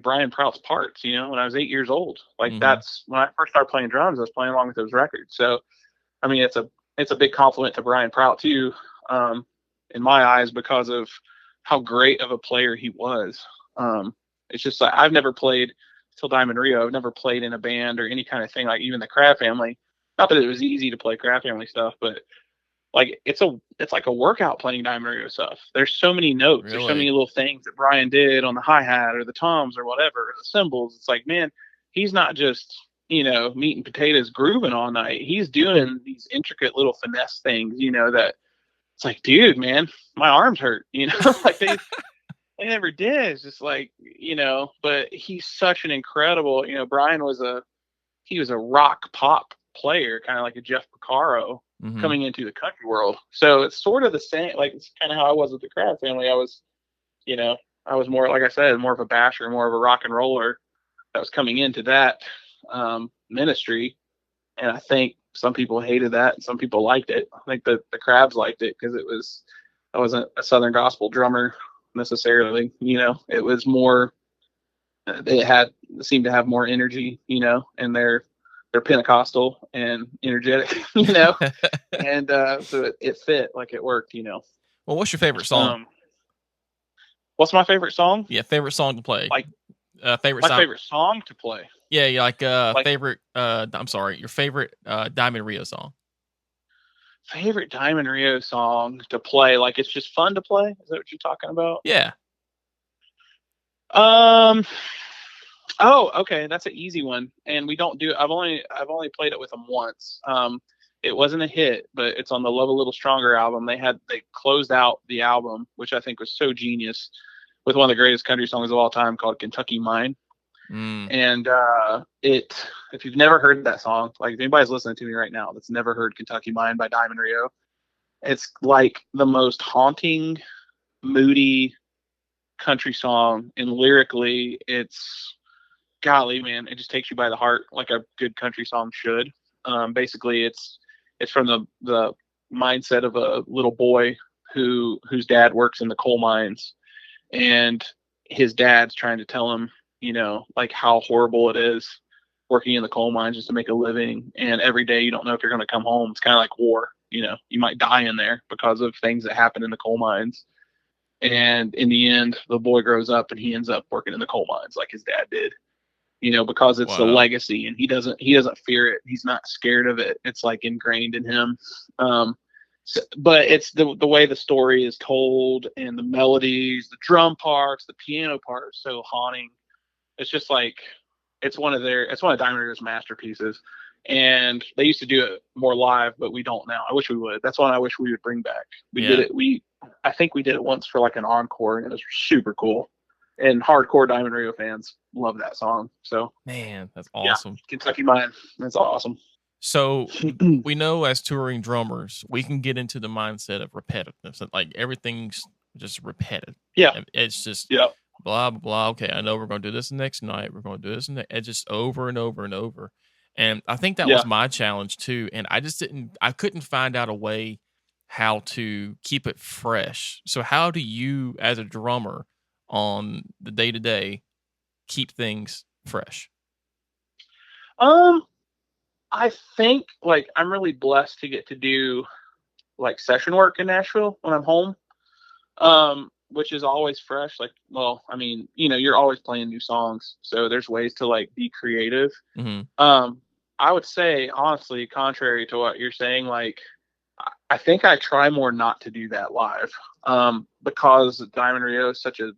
Brian Prout's parts. When I was 8 years old. Like that's when I first started playing drums. I was playing along with those records. So I mean, it's a big compliment to Brian Prout too, in my eyes, because of how great of a player he was. It's just like I've never played till Diamond Rio. I've never played in a band or any kind of thing, like even the Crab Family. Not that it was easy to play Crab Family stuff, but like it's like a workout playing Diamond Rio stuff. There's so many notes. Really? There's so many little things that Brian did on the hi-hat or the toms or whatever, or the cymbals. It's like, man, he's not just meat and potatoes grooving all night. He's doing these intricate little finesse things, that it's like, dude, man, my arms hurt, like they never did. It's just like, but he's such an incredible, Brian he was a rock pop player, kind of like a Jeff Porcaro coming into the country world. So it's sort of the same, like it's kind of how I was with the Crab family. I was more, like I said, more of a basher, more of a rock and roller that was coming into that ministry. And I think some people hated that and some people liked it. I think that the Crabs liked it because I wasn't a Southern gospel drummer necessarily. It was more, it seemed to have more energy, and they're Pentecostal and energetic, and so it fit, like it worked, Well, what's your favorite song? What's my favorite song? Yeah, favorite song to play. Like favorite song to play. Yeah, like favorite. I'm sorry, your favorite Diamond Rio song. Favorite Diamond Rio song to play, like it's just fun to play. Is that what you're talking about? Yeah. Oh, okay, that's an easy one. And we don't do. I've only played it with them once. It wasn't a hit, but it's on the Love a Little Stronger album. They closed out the album, which I think was so genius, with one of the greatest country songs of all time called Kentucky Mine. And if you've never heard that song, like if anybody's listening to me right now that's never heard Kentucky Mine by Diamond Rio, it's like the most haunting, moody country song, and lyrically it's, golly, man, it just takes you by the heart like a good country song should. Basically it's from the mindset of a little boy whose dad works in the coal mines, and his dad's trying to tell him, like how horrible it is working in the coal mines just to make a living. And every day you don't know if you're going to come home. It's kind of like war, you might die in there because of things that happen in the coal mines. And in the end, the boy grows up and he ends up working in the coal mines like his dad did, because it's the legacy, and he doesn't fear it. He's not scared of it. It's like ingrained in him. But it's the way the story is told, and the melodies, the drum parts, the piano part are so haunting. It's just like, it's one of Diamond Rio's masterpieces. And they used to do it more live, but we don't now. I wish we would. That's one I wish we would bring back. We did it. I think we did it once for like an encore, and it was super cool. And hardcore Diamond Rio fans love that song. So, man, that's awesome. Yeah, Kentucky Mine. That's awesome. So we know as touring drummers, we can get into the mindset of repetitiveness. Like everything's just repetitive. Yeah. It's just blah, blah, blah. Okay, I know we're going to do this next night. We're going to do this. It's just over and over and over. And I think that was my challenge too. And I couldn't find out a way how to keep it fresh. So how do you, as a drummer on the day-to-day, keep things fresh? I think, like, I'm really blessed to get to do like session work in Nashville when I'm home, which is always fresh. Like, well, I mean, you're always playing new songs, so there's ways to like be creative. I would say, honestly, contrary to what you're saying, like, I think I try more not to do that live, because Diamond Rio is such a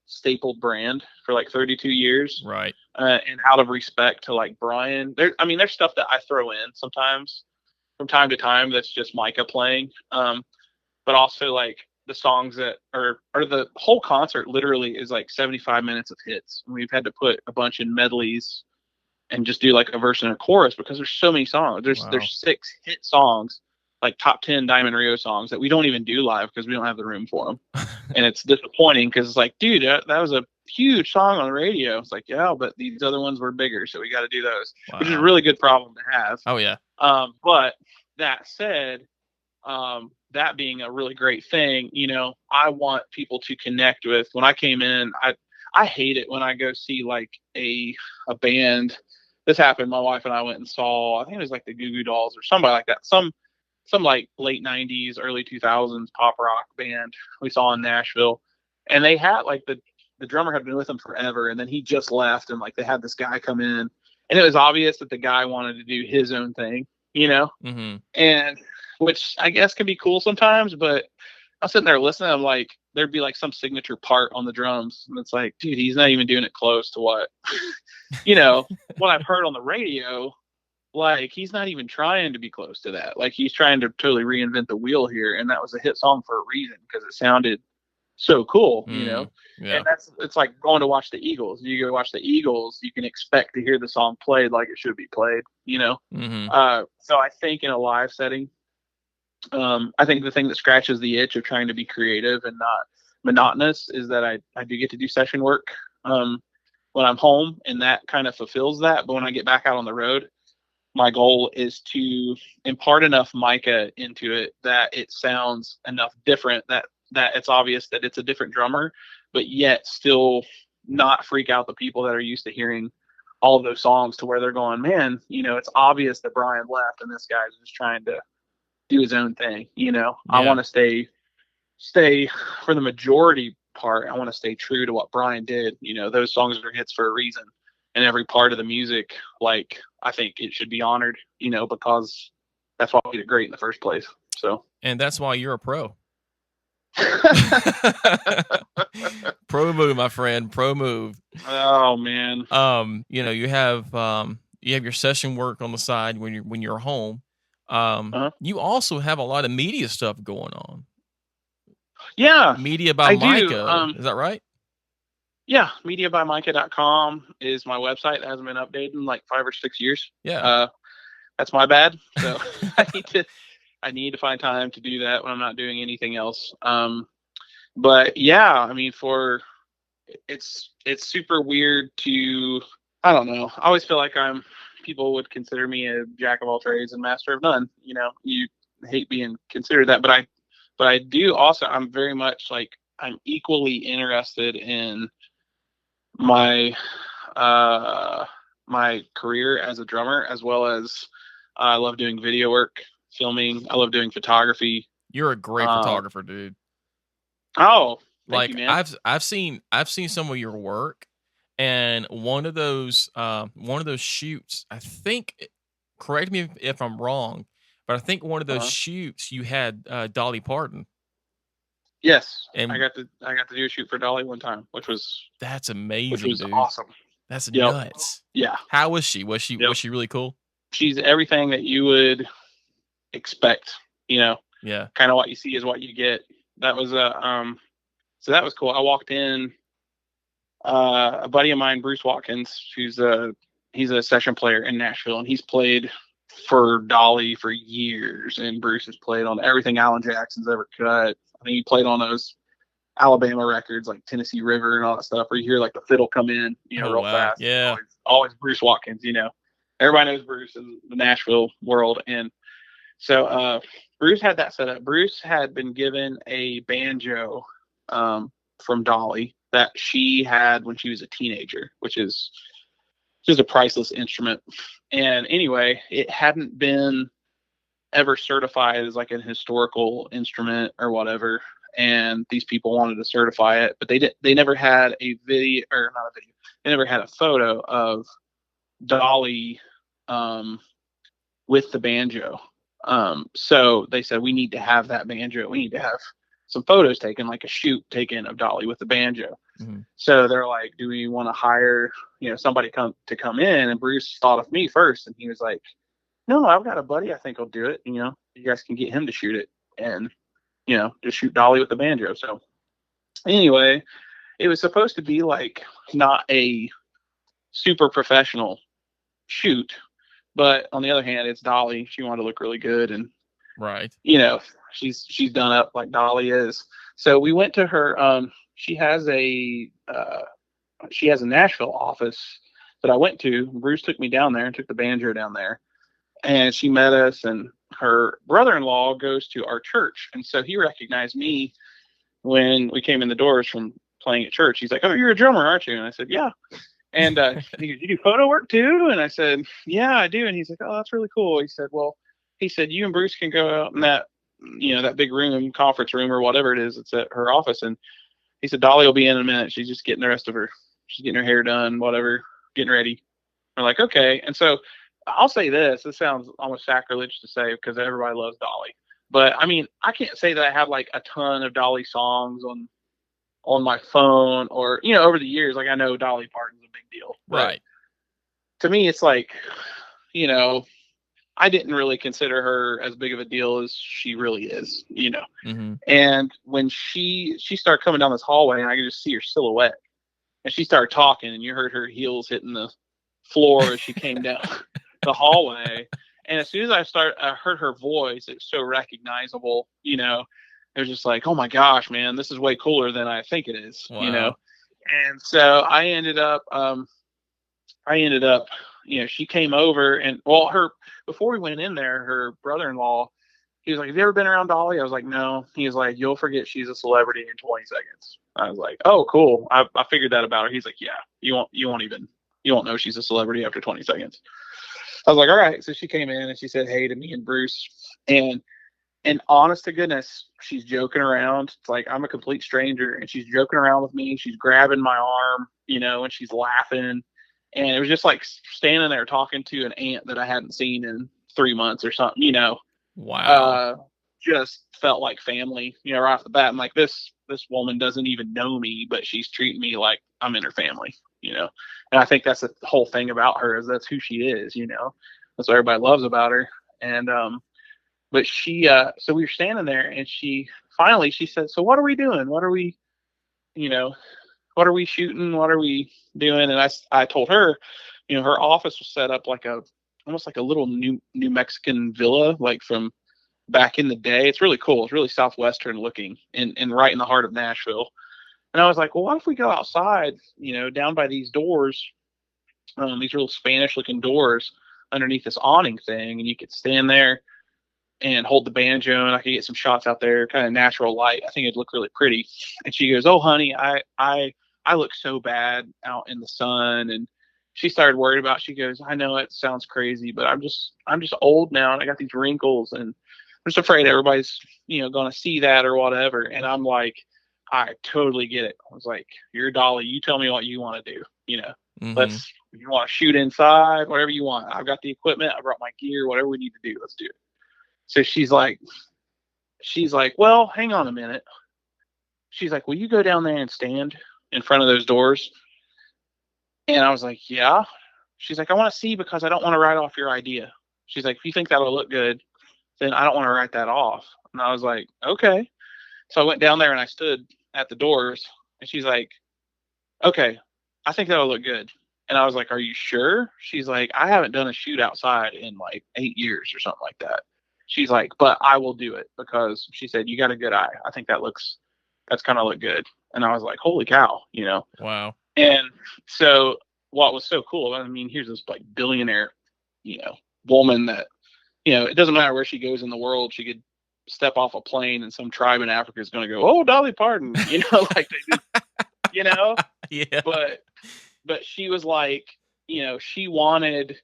stapled brand for like 32 years. Right. And out of respect to like Brian, there's stuff that I throw in sometimes from time to time that's just Micah playing. But also like the songs that are the whole concert literally is like 75 minutes of hits. And we've had to put a bunch in medleys and just do like a verse and a chorus because there's so many songs. There's 6 hit songs, like top 10 Diamond Rio songs that we don't even do live because we don't have the room for them. And it's disappointing because it's like, dude, that was a huge song on the radio. It's like, yeah, but these other ones were bigger, so we got to do those, which is a really good problem to have. Oh, yeah. But that said, that being a really great thing, I want people to connect with. When I came in, I hate it when I go see like a band. This happened. My wife and I went and saw, I think it was like the Goo Goo Dolls or somebody like that. Some like late 90s, early 2000s pop rock band we saw in Nashville. And they had like the drummer had been with them forever. And then he just left, and like they had this guy come in, and it was obvious that the guy wanted to do his own thing, and which I guess can be cool sometimes. But I'm sitting there listening. I'm like, there'd be like some signature part on the drums, and it's like, dude, he's not even doing it close to what what I've heard on the radio. Like, he's not even trying to be close to that. Like, he's trying to totally reinvent the wheel here, and that was a hit song for a reason, because it sounded so cool, Yeah. And it's like going to watch the Eagles. You go watch the Eagles, you can expect to hear the song played like it should be played. So I think in a live setting, I think the thing that scratches the itch of trying to be creative and not monotonous is that I do get to do session work when I'm home, and that kind of fulfills that. But when I get back out on the road, my goal is to impart enough Micah into it that it sounds enough different that it's obvious that it's a different drummer, but yet still not freak out the people that are used to hearing all of those songs, to where they're going, man, it's obvious that Brian left and this guy's just trying to do his own thing. I want to stay for the majority part. I want to stay true to what Brian did. Those songs are hits for a reason, and every part of the music, like, I think it should be honored, because that's what made it great in the first place. So, and that's why you're a pro. Pro move, my friend. Pro move. Oh man. You have your session work on the side when you're home. You also have a lot of media stuff going on. Yeah. Media by Micah. Is that right? Yeah, mediabymicah.com is my website. It hasn't been updated in like 5 or 6 years. Yeah. That's my bad. So I need to find time to do that when I'm not doing anything else. But yeah, I mean, it's super weird to, I don't know. I always feel like people would consider me a jack of all trades and master of none. You hate being considered that, but I do also, I'm very much like, I'm equally interested in my my career as a drummer, as well as I love doing video work, filming. I love doing photography. You're a great photographer, dude. Oh, thank you, man. I've seen some of your work, and one of those shoots, I think, correct me if I'm wrong, but I think one of those shoots you had Dolly Parton. Yes, and I got to do a shoot for Dolly one time, that's amazing. Which was dude. awesome. That's nuts. Yeah. How was she? Was she really cool? She's everything that you would expect. Yeah. Kind of what you see is what you get. That was so that was cool. I walked in. A buddy of mine, Bruce Watkins, he's a session player in Nashville, and he's played for Dolly for years. And Bruce has played on everything Alan Jackson's ever cut. I think he played on those Alabama records like Tennessee River and all that stuff, where you hear like the fiddle come in, real fast. Yeah. Always Bruce Watkins, Everybody knows Bruce in the Nashville world. And so Bruce had that set up. Bruce had been given a banjo from Dolly that she had when she was a teenager, which is just a priceless instrument. And anyway, it hadn't been ever certified as like an historical instrument or whatever, and these people wanted to certify it, but they never had a video, or not a video, they never had a photo of Dolly with the banjo. So they said, we need to have that banjo, we need to have some photos taken, like a shoot taken of Dolly with the banjo. Mm-hmm. So they're like, do we want to hire somebody to come in? And Bruce thought of me first, and he was like, no, I've got a buddy I think will do it. You guys can get him to shoot it, and just shoot Dolly with the banjo. So anyway, it was supposed to be like not a super professional shoot, but on the other hand, it's Dolly. She wanted to look really good, and right, she's done up like Dolly is. So we went to her. She has a Nashville office that I went to. Bruce took me down there and took the banjo down there. And she met us, and her brother-in-law goes to our church. And so he recognized me when we came in the doors from playing at church. He's like, oh, you're a drummer, aren't you? And I said, yeah. And he goes, you do photo work too? And I said, yeah, I do. And he's like, oh, that's really cool. He said, you and Bruce can go out in that, that big room, conference room or whatever it is. It's at her office. And he said, Dolly will be in a minute. She's just getting she's getting her hair done, whatever, getting ready. We're like, okay. And so I'll say this sounds almost sacrilege to say because everybody loves Dolly, but I mean, I can't say that I have like a ton of Dolly songs on on my phone, or over the years, like I know Dolly Parton's a big deal, but Right. to me, it's like, you know, I didn't really consider her as big of a deal as she really is, Mm-hmm. And when she started coming down this hallway, and I could just see her silhouette, and she started talking, and you heard her heels hitting the floor as she came down the hallway. And as soon as I heard her voice, it was so recognizable, It was just like, oh my gosh, man, this is way cooler than I think it is. Wow. And so I ended up, she came over, and well, before we went in there, her brother-in-law, he was like, have you ever been around Dolly? I was like, no. He was like, you'll forget she's a celebrity in 20 seconds. I was like, oh, cool. I figured that about her. He's like, yeah, you won't know she's a celebrity after 20 seconds. I was like, all right. So she came in and she said hey to me and Bruce. And honest to goodness, she's joking around. It's like I'm a complete stranger, and she's joking around with me. She's grabbing my arm, and she's laughing. And it was just like standing there talking to an aunt that I hadn't seen in 3 months or something. Wow. Just felt like family, right off the bat. I'm like, this woman doesn't even know me, but she's treating me like I'm in her family. And I think that's the whole thing about her, is that's who she is. That's what everybody loves about her. And but so we were standing there, and she said, so what are we doing? What are we, what are we shooting? What are we doing? And I told her, her office was set up like almost like a little New Mexican villa, like from back in the day. It's really cool. It's really Southwestern looking, and right in the heart of Nashville. And I was like, well, what if we go outside, down by these doors, these little Spanish looking doors underneath this awning thing, and you could stand there and hold the banjo, and I could get some shots out there, kind of natural light. I think it'd look really pretty. And she goes, oh, honey, I look so bad out in the sun. And she started worried about, she goes, I know it sounds crazy, but I'm just old now, and I got these wrinkles, and I'm just afraid everybody's, going to see that or whatever. And I'm like, I totally get it. I was like, you're Dolly. You tell me what you want to do. Mm-hmm. You want to shoot inside, whatever you want. I've got the equipment. I brought my gear, whatever we need to do, let's do it. So she's like, well, hang on a minute. She's like, will you go down there and stand in front of those doors? And I was like, yeah. She's like, I want to see, because I don't want to write off your idea. She's like, if you think that'll look good, then I don't want to write that off. And I was like, okay. So I went down there and I stood at the doors, and she's like, okay, I think that'll look good. And I was like, are you sure? She's like, I haven't done a shoot outside in like 8 years or something like that. She's like, but I will do it, because she said, you got a good eye. I think that's kind of look good. And I was like, holy cow, Wow. And so what was so cool, I mean, here's this like billionaire, woman that, it doesn't matter where she goes in the world. She could step off a plane, and some tribe in Africa is going to go, oh, Dolly Parton, like they just, Yeah. But she was like, she wanted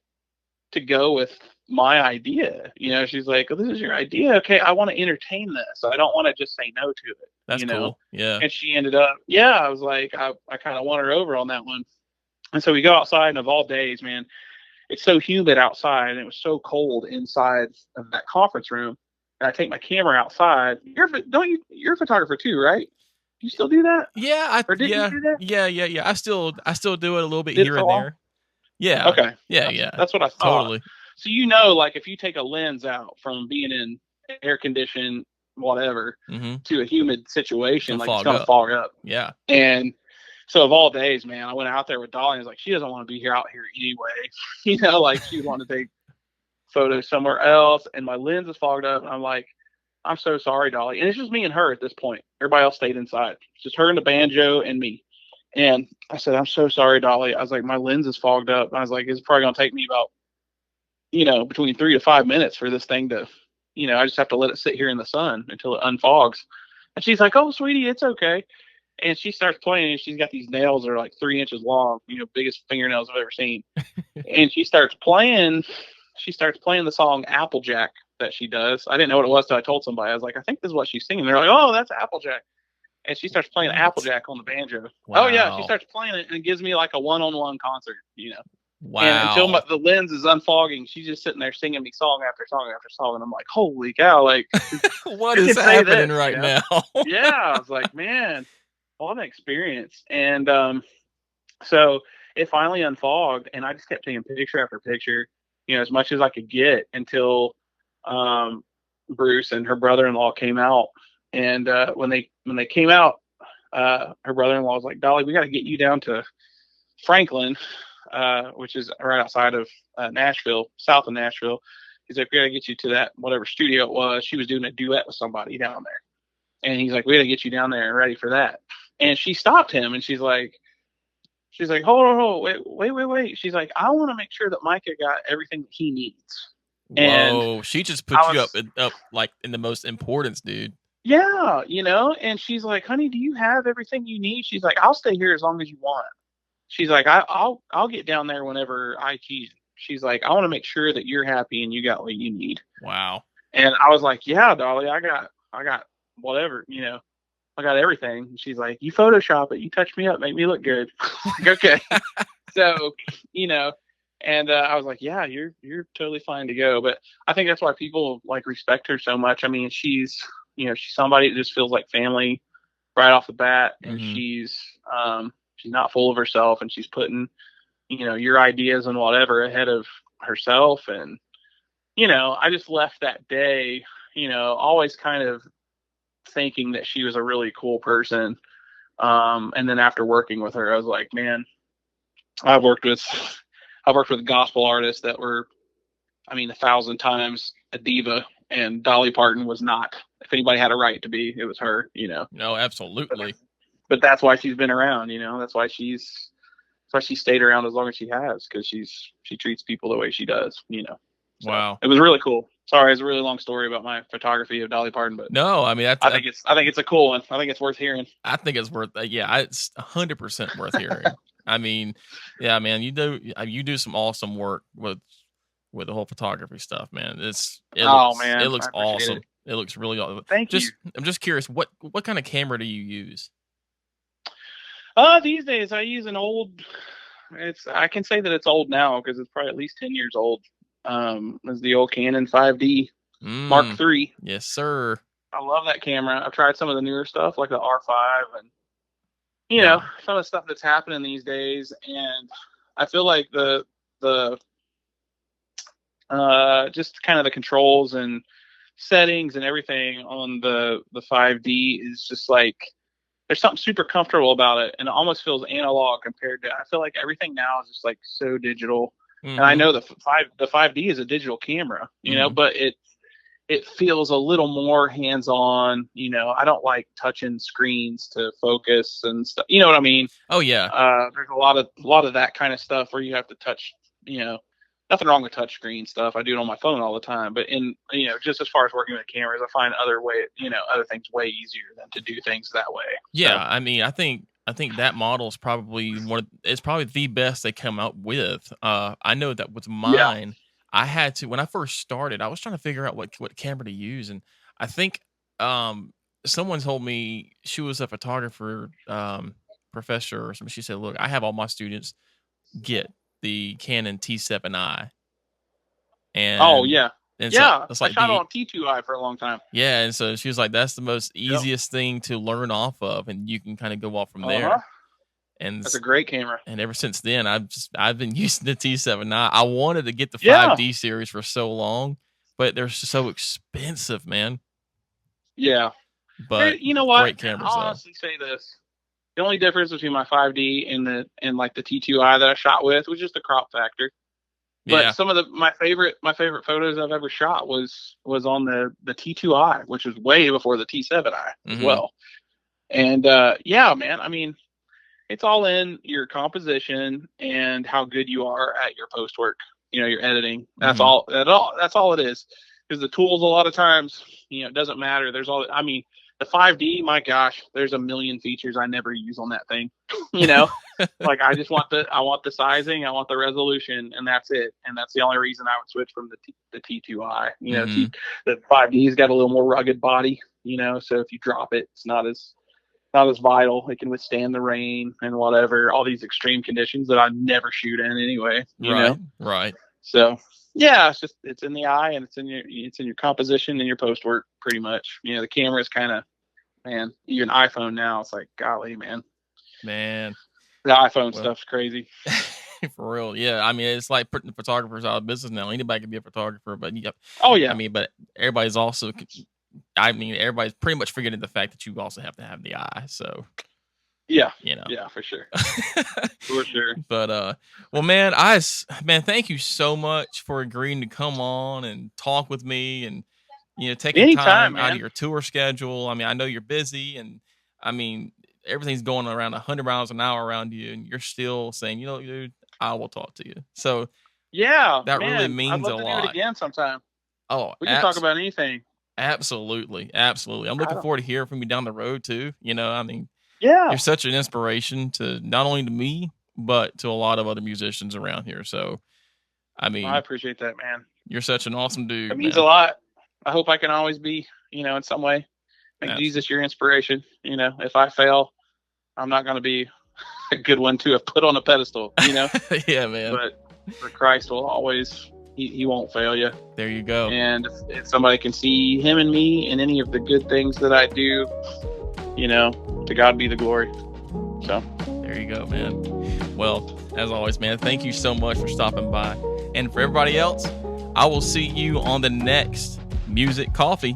to go with my idea. She's like, oh, this is your idea. Okay, I want to entertain this. I don't want to just say no to it. That's cool. Yeah. And she ended up, I was like, I kind of won her over on that one. And so we go outside, and of all days, man, it's so humid outside, and it was so cold inside of that conference room. And I take my camera outside. You're a photographer too, right? You still do that? Yeah. Or did you do that? Yeah. I still do it a little bit Did here for a and while? there. Yeah. Okay. Yeah. That's what I thought. Totally. So like if you take a lens out from being in air conditioned whatever Mm-hmm. to a humid situation, like it's gonna up. fog up. Yeah. And so of all days, man, I went out there with Dolly, and I was like, she doesn't want to be out here anyway. Like she wanted to take photos somewhere else, and my lens is fogged up, and I'm like, I'm so sorry, Dolly. And it's just me and her at this point. Everybody else stayed inside. It's just her and the banjo and me. And I said, I'm so sorry, Dolly. I was like, my lens is fogged up. And I was like, it's probably gonna take me about, between 3 to 5 minutes for this thing to, I just have to let it sit here in the sun until it unfogs. And she's like, oh, sweetie, it's okay. And she starts playing, and she's got these nails that are like 3 inches long, biggest fingernails I've ever seen. And she starts playing the song Applejack that she does. I didn't know what it was till I told somebody. I was like, I think this is what she's singing. They're like, oh, that's Applejack. And she starts playing Applejack on the banjo. Wow. Oh yeah, she starts playing it, and gives me like a one-on-one concert. Wow. And until the lens is unfogging, she's just sitting there singing me song after song after song, and I'm like, holy cow, like what is happening right now? Yeah, I was like, man. of experience. And so it finally unfogged, and I just kept taking picture after picture, as much as I could get until um, Bruce and her brother-in-law came out. And when they came out, her brother-in-law was like, "Dolly, we got to get you down to Franklin, which is right outside of Nashville, south of Nashville." He's like, "We got to get you to that whatever studio it was." She was doing a duet with somebody down there, and he's like, "We got to get you down there and ready for that." And she stopped him, and she's like, hold on, wait. She's like, "I want to make sure that Micah got everything that he needs." And Whoa, she just I put you was, up like in the most importance, dude. yeah, and she's like, "Honey, do you have everything you need?" She's like, "I'll stay here as long as you want." She's like, I'll get down there whenever I can. She's like, "I want to make sure that you're happy and you got what you need." Wow. And I was like, "Yeah, Dolly, I got whatever, I got everything." And she's like, "You Photoshop it, you touch me up, make me look good." Like, okay. So, you know, and I was like, "Yeah, you're totally fine to go." But I think that's why people like respect her so much. I mean, she's somebody that just feels like family right off the bat, and Mm-hmm. she's not full of herself, and she's putting your ideas and whatever ahead of herself. And I just left that day, always kind of thinking that she was a really cool person. And then after working with her, I was like, man, I've worked with I've worked with gospel artists that were, I mean, 1,000 times a diva, and Dolly Parton was not. If anybody had a right to be, it was her. No, absolutely. But that's why she's been around. That's why she stayed around as long as she has, because she treats people the way she does. So Wow. it was really cool. Sorry, it's a really long story about my photography of Dolly Parton, but No, I mean I think it's a cool one. I think it's worth hearing. I think it's worth. Yeah, it's 100% worth hearing. I mean, yeah, man, you do some awesome work with the whole photography stuff, man. It Oh looks it man, I looks appreciate awesome. it. It looks really awesome. Thank you. I'm just curious, what kind of camera do you use? These days I use an old. I can say that it's old now because it's probably at least 10 years old. Is the old Canon 5D Mark Mm, III. yes, sir. I love that camera. I've tried some of the newer stuff like the R5 and No. some of the stuff that's happening these days, and I feel like the just kind of the controls and settings and everything on the 5D is just like there's something super comfortable about it, and it almost feels analog compared to. I feel like everything now is just like so digital, and I Mm-hmm. know the 5D is a digital camera, Mm-hmm. but it feels a little more hands on. I don't like touching screens to focus and stuff. You know what I mean? Oh yeah. There's a lot of that kind of stuff where you have to touch. Nothing wrong with touch screen stuff. I do it on my phone all the time. But just as far as working with cameras, I find other things way easier than to do things that way. Yeah, So I mean, I think that model is probably it's probably the best they come out with. I know that with yeah. mine, I had to when I first started, I was trying to figure out what camera to use, and I think um someone told me she was a photographer professor or something. She said, "Look, I have all my students get the Canon T7i, Oh and yeah. so Yeah. it's I like shot the on T2i for a long time. yeah, and so she was like, "That's the most Yep. easiest thing to learn off of, and you can kind of go off from Uh huh. there." And That's a great camera. and ever since then, I've been using the T7. I wanted to get the Yeah. 5D series for so long, but they're so expensive, man. Yeah. But You know what? great cameras I'll though. honestly say this. The only difference between my 5D and like the T2i that I shot with was just the crop factor. But Yeah. some of my favorite photos I've ever shot was on the T2i, which was way before the T7i as Hmm. well. And yeah, man, I mean, it's all in your composition and how good you are at your post work. Your editing. That's Hmm. all. That's all it is. Because the tools, a lot of times, it doesn't matter. There's all. I mean, the 5D. My gosh, there's a million features I never use on that thing. you know, like I want the sizing, I want the resolution, and that's it. And that's the only reason I would switch from the T2i. Hmm. The 5D's got a little more rugged body. So if you drop it, it's not as vital. It can withstand the rain and whatever, all these extreme conditions that I never shoot in anyway. Right. Right. So yeah, it's in the eye, and it's in your composition and your post work pretty much. The camera is kind of man, even iPhone now, it's like, golly, man, Man, the iPhone well, stuff's crazy. for real, yeah. I mean, it's like putting photographers out of business now. Anybody can be a photographer, but Oh yeah, I mean, but everybody's also, I mean, everybody's pretty much forgetting the fact that you also have to have the eye. So, yeah, you know, yeah, for sure, for sure. But well, man, thank you so much for agreeing to come on and talk with me, and taking Anytime, time out of man. your tour schedule. I mean, I know you're busy, and I mean, everything's going around 100 miles an hour around you, and you're still saying, dude, I will talk to you. So Yeah, that really man, I'd means a love to do it lot. again sometime. Oh, We can talk about anything. absolutely, absolutely. I'm I looking don't. forward to hearing from you down the road too. I mean, Yeah, you're such an inspiration to not only to me, but to a lot of other musicians around here. So, I I mean, appreciate that, man. you're such an awesome It dude, means a man. lot. I hope I can always be, in some way, make Abs- Jesus your inspiration. If I fail, I'm not going to be a good one to have put on a pedestal. Yeah, man. But for Christ will always, he won't fail you. There you go. And if somebody can see him and me in any of the good things that I do, to God be the glory. So there you go, man. Well, as always, man, thank you so much for stopping by. And for everybody else, I will see you on the next Music Coffee.